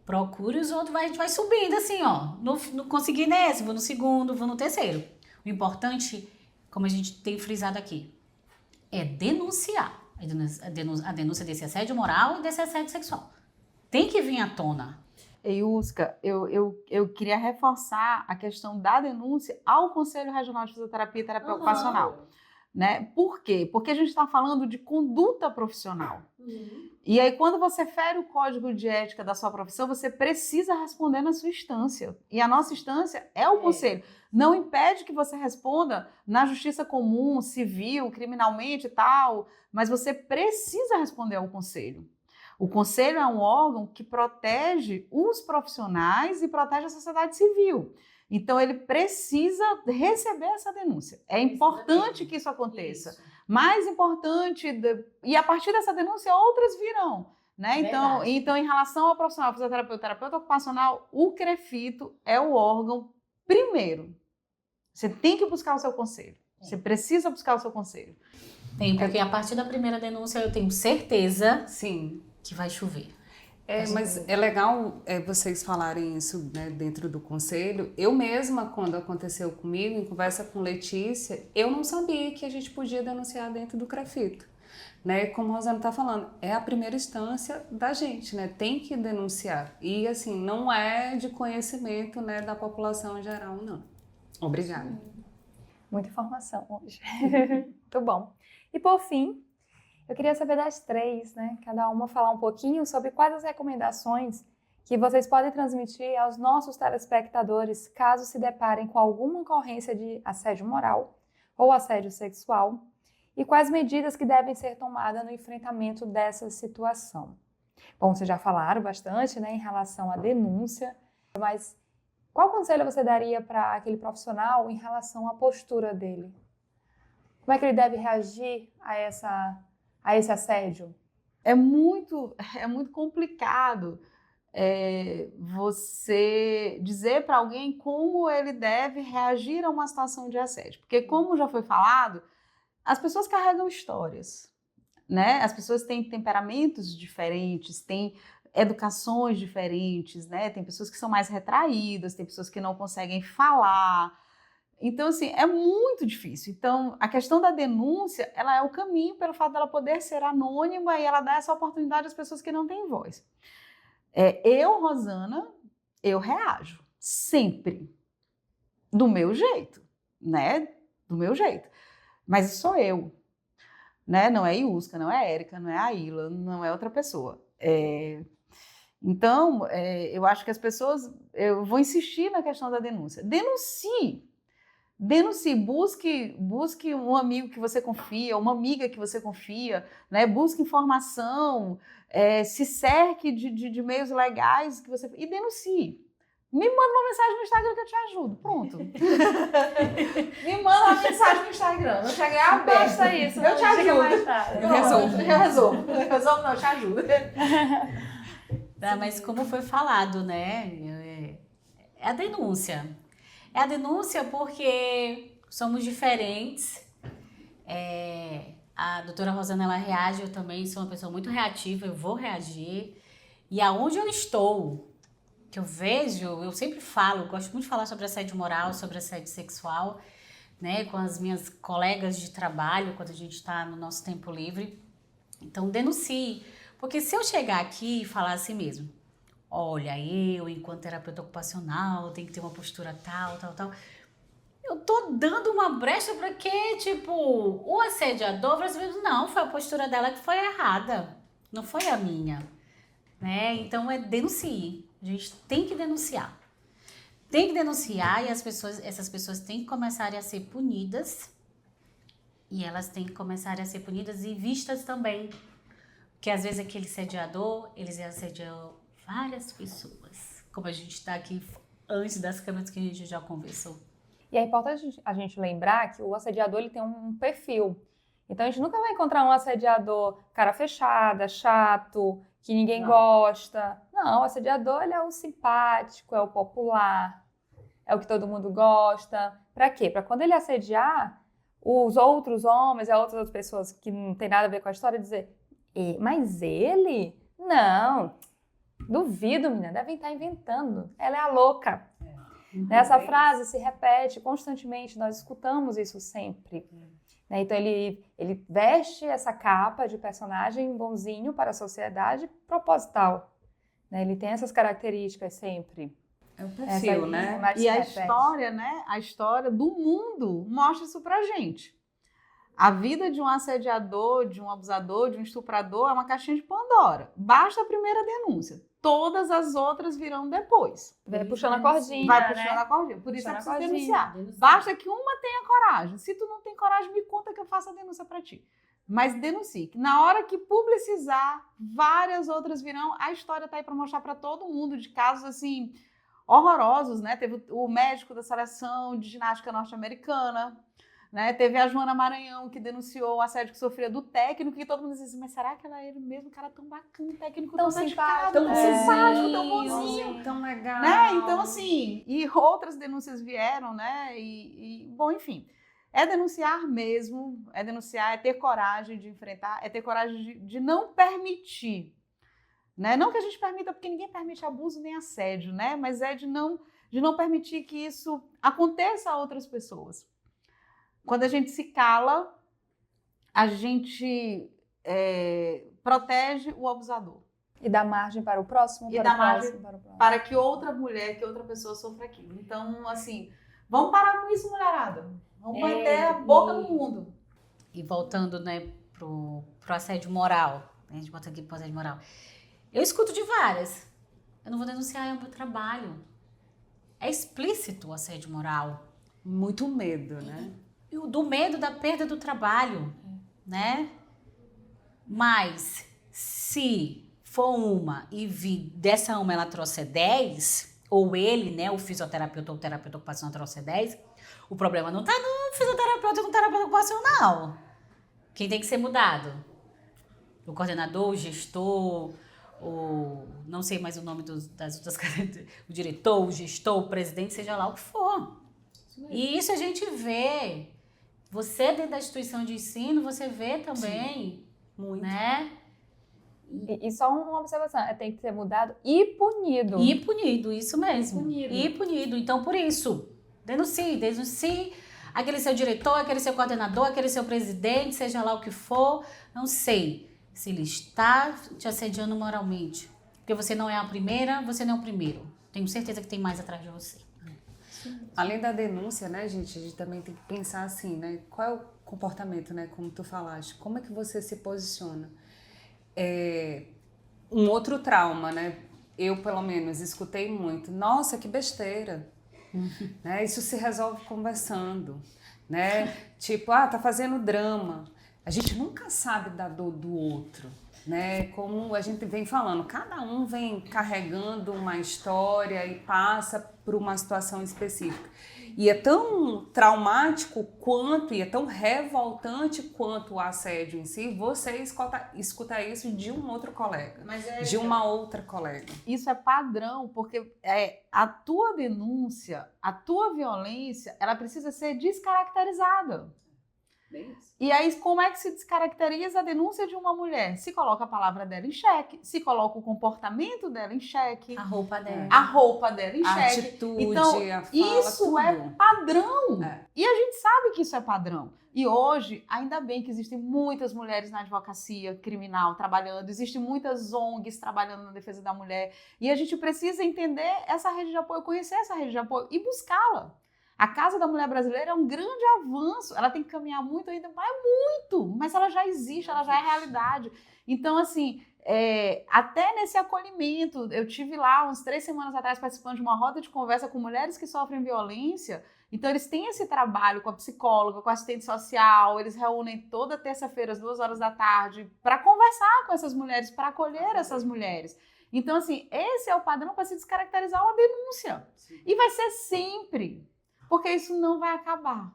procure os outros, a gente vai subindo assim, ó. Não consegui nesse, vou no segundo, vou no terceiro. O importante, como a gente tem frisado aqui, é denunciar. A denúncia desse assédio moral e desse assédio sexual. Tem que vir à tona. Eiusca, eu queria reforçar a questão da denúncia ao Conselho Regional de Fisioterapia e Terapia Ocupacional. Né? Por quê? Porque a gente está falando de conduta profissional. E aí, quando você fere o código de ética da sua profissão, você precisa responder na sua instância. E a nossa instância é o conselho. Não impede que você responda na justiça comum, civil, criminalmente e tal, mas você precisa responder ao conselho. O conselho é um órgão que protege os profissionais e protege a sociedade civil. Então, ele precisa receber essa denúncia. É importante que isso aconteça. Isso. Mais importante, e a partir dessa denúncia, outras virão. Né? Então, em relação ao profissional fisioterapeuta, terapeuta ocupacional, o CREFITO é o órgão primeiro. Você tem que buscar o seu conselho. Você precisa buscar o seu conselho. Tem, porque a partir da primeira denúncia, eu tenho certeza Sim. que vai chover. Mas é legal vocês falarem isso, né, dentro do conselho. Eu mesma, quando aconteceu comigo, em conversa com Letícia, eu não sabia que a gente podia denunciar dentro do CREFITO. Né? Como a Rosana está falando, é a primeira instância da gente, né? Tem que denunciar. E assim, não é de conhecimento, né, da população em geral, não. Obrigada. Muita informação hoje. Muito bom. E por fim, eu queria saber das três, né? Cada uma falar um pouquinho sobre quais as recomendações que vocês podem transmitir aos nossos telespectadores caso se deparem com alguma ocorrência de assédio moral ou assédio sexual e quais medidas que devem ser tomadas no enfrentamento dessa situação. Bom, vocês já falaram bastante, né, em relação à denúncia, mas qual conselho você daria para aquele profissional em relação à postura dele? Como é que ele deve reagir a esse assédio? É muito complicado você dizer para alguém como ele deve reagir a uma situação de assédio. Porque, como já foi falado, as pessoas carregam histórias, né? As pessoas têm temperamentos diferentes, têm educações diferentes, né? Tem pessoas que são mais retraídas, tem pessoas que não conseguem falar. Então, assim, é muito difícil. Então, a questão da denúncia, ela é o caminho pelo fato dela poder ser anônima e ela dá essa oportunidade às pessoas que não têm voz. Eu, Rosana, eu reajo sempre do meu jeito, né? Do meu jeito. Mas sou eu, né? Não é Eiusca, não é Érica, não é a Ilha, não é outra pessoa. Então, eu acho que as pessoas... Eu vou insistir na questão da denúncia. Denuncie, busque um amigo que você confia, uma amiga que você confia, né? Busque informação, se cerque de meios legais que você... E denuncie. Me manda uma mensagem no Instagram que eu te ajudo. Pronto. Me manda uma mensagem no Instagram. No Instagram é aberto. Basta isso. Eu te ajudo. Eu resolvo. Eu resolvo, não, eu te ajudo. Mas como foi falado, né? É a denúncia. É a denúncia porque somos diferentes. A doutora Rosana, ela reage, eu também sou uma pessoa muito reativa, eu vou reagir. E aonde eu estou, que eu vejo, eu sempre falo, gosto muito de falar sobre assédio moral, sobre assédio sexual, né, com as minhas colegas de trabalho, quando a gente está no nosso tempo livre. Então, denuncie. Porque se eu chegar aqui e falar assim mesmo, olha, eu, enquanto terapeuta ocupacional, tenho que ter uma postura tal, eu tô dando uma brecha para que, tipo, o assediador, não, foi a postura dela que foi errada, não foi a minha, né? Então, denuncie. A gente tem que denunciar. Tem que denunciar e essas pessoas têm que começar a ser punidas. E elas têm que começar a ser punidas e vistas também. Porque às vezes aquele assediador, eles assediam várias pessoas. Como a gente está aqui antes das câmeras que a gente já conversou. E é importante a gente lembrar que o assediador ele tem um perfil. Então a gente nunca vai encontrar um assediador cara fechada, chato, que ninguém gosta. Não, o assediador ele é o simpático, é o popular, é o que todo mundo gosta. Para quê? Para quando ele assediar os outros homens e as outras pessoas que não tem nada a ver com a história, dizer, mas ele? Não, duvido, menina, devem estar inventando. Ela é a louca. Essa frase se repete constantemente, nós escutamos isso sempre. Então ele veste essa capa de personagem bonzinho para a sociedade proposital. Ele tem essas características sempre. É o perfil, né? E a história, né? A história do mundo mostra isso pra gente. A vida de um assediador, de um abusador, de um estuprador é uma caixinha de Pandora. Basta a primeira denúncia. Todas as outras virão depois. Vai puxando a cordinha, Vai puxando a cordinha. Por isso é preciso denunciar. Basta que uma tenha coragem. Se tu não tem coragem, me conta que eu faço a denúncia pra ti. Mas denuncie. Na hora que publicizar, várias outras virão. A história tá aí pra mostrar pra todo mundo de casos assim horrorosos, né? Teve o médico da seleção de ginástica norte-americana, né? Teve a Joana Maranhão, que denunciou o assédio que sofria do técnico, que todo mundo dizia assim, mas será que ela é ele mesmo? Cara tão bacana, técnico tão simpático, tão simpático, tão bonzinho, tão legal. né? Então, assim, e outras denúncias vieram, né? Bom, enfim, é denunciar mesmo, é denunciar, é ter coragem de enfrentar, é ter coragem de não permitir. Né? Não que a gente permita, porque ninguém permite abuso nem assédio, né? Mas é de não permitir que isso aconteça a outras pessoas. Quando a gente se cala, a gente protege o abusador. E dá margem para o próximo, para que outra mulher, que outra pessoa sofra aquilo. Então, assim, vamos parar com isso, mulherada. Vamos meter a boca no mundo. E voltando, né, pro assédio moral. A gente bota aqui pro assédio moral. Eu escuto de várias. Eu não vou denunciar, é o meu trabalho. É explícito o assédio moral. Muito medo, né? E do medo da perda do trabalho, né? Mas, se for uma e dessa uma ela trouxe 10, ou ele, né, o fisioterapeuta ou o terapeuta ocupacional trouxe 10, o problema não tá no fisioterapeuta ou no terapeuta ocupacional. Quem tem que ser mudado? O coordenador, o gestor, não sei mais o nome das outras características, o diretor, o gestor, o presidente, seja lá o que for. E isso a gente vê. Você dentro da instituição de ensino, você vê também, muito, né? E só uma observação, tem que ser mudado e punido. E punido, isso mesmo. E punido. Então, por isso, denuncie aquele seu diretor, aquele seu coordenador, aquele seu presidente, seja lá o que for, não sei. Se ele está te assediando moralmente. Porque você não é a primeira, você não é o primeiro. Tenho certeza que tem mais atrás de você. Além da denúncia, né, gente, a gente também tem que pensar assim, né? Qual é o comportamento, né? Como tu falaste, como é que você se posiciona? Um outro trauma, né? Eu, pelo menos, escutei muito. Nossa, que besteira. Né? Isso se resolve conversando, né? Tipo, tá fazendo drama. A gente nunca sabe da dor do outro, né? Como a gente vem falando, cada um vem carregando uma história e passa por uma situação específica. E é tão traumático quanto, e é tão revoltante quanto o assédio em si, você escuta isso de um outro colega, de uma outra colega. Isso é padrão, porque a tua denúncia, a tua violência, ela precisa ser descaracterizada. E aí, como é que se descaracteriza a denúncia de uma mulher? Se coloca a palavra dela em xeque, se coloca o comportamento dela em xeque. A roupa dela. A roupa dela em xeque. A atitude, então, a fala, isso tudo. é padrão. E a gente sabe que isso é padrão. E hoje, ainda bem que existem muitas mulheres na advocacia criminal trabalhando, existem muitas ONGs trabalhando na defesa da mulher. E a gente precisa entender essa rede de apoio, conhecer essa rede de apoio e buscá-la. A Casa da Mulher Brasileira é um grande avanço, ela tem que caminhar muito ainda, mas ela já existe, ela já é realidade. Então, assim, até nesse acolhimento, eu tive lá uns 3 semanas atrás participando de uma roda de conversa com mulheres que sofrem violência. Então, eles têm esse trabalho com a psicóloga, com a assistente social, eles reúnem toda terça-feira às 2 horas da tarde para conversar com essas mulheres, para acolher essas mulheres. Então, assim, esse é o padrão para se descaracterizar uma denúncia. Sim. E vai ser sempre, porque isso não vai acabar.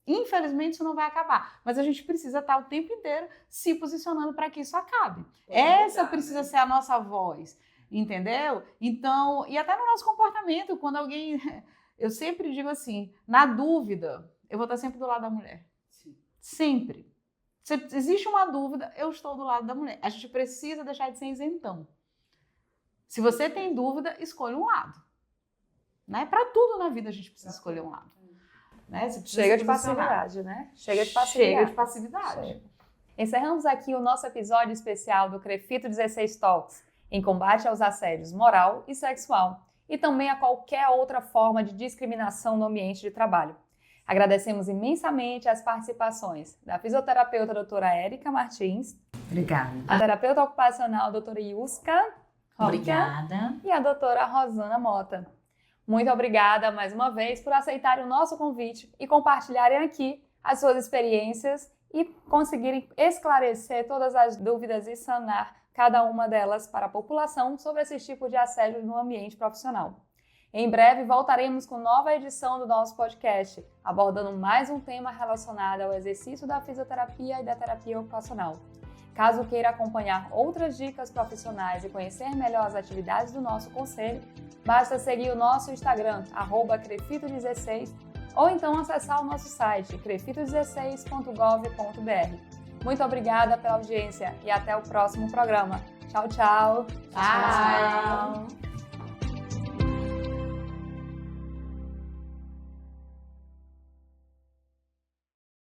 Infelizmente, isso não vai acabar. Mas a gente precisa estar o tempo inteiro se posicionando para que isso acabe. Essa precisa ser a nossa voz, entendeu? Então, e até no nosso comportamento, quando alguém... Eu sempre digo assim, na dúvida, eu vou estar sempre do lado da mulher. Sim. Sempre. Se existe uma dúvida, eu estou do lado da mulher. A gente precisa deixar de ser isentão. Se você tem dúvida, escolha um lado. Né? Para tudo na vida a gente precisa escolher um lado. Né? Chega de passividade, né? Chega de passividade. Chega. Encerramos aqui o nosso episódio especial do Crefito 16 Talks, em combate aos assédios moral e sexual, e também a qualquer outra forma de discriminação no ambiente de trabalho. Agradecemos imensamente as participações da fisioterapeuta doutora Érica Martins. Obrigada. A terapeuta ocupacional doutora Yuska. Obrigada. E a doutora Rosana Mota. Muito obrigada mais uma vez por aceitarem o nosso convite e compartilharem aqui as suas experiências e conseguirem esclarecer todas as dúvidas e sanar cada uma delas para a população sobre esse tipo de assédio no ambiente profissional. Em breve voltaremos com nova edição do nosso podcast, abordando mais um tema relacionado ao exercício da fisioterapia e da terapia ocupacional. Caso queira acompanhar outras dicas profissionais e conhecer melhor as atividades do nosso conselho, basta seguir o nosso Instagram, @crefito16, ou então acessar o nosso site, crefito16.gov.br. Muito obrigada pela audiência e até o próximo programa. Tchau, tchau! Tchau!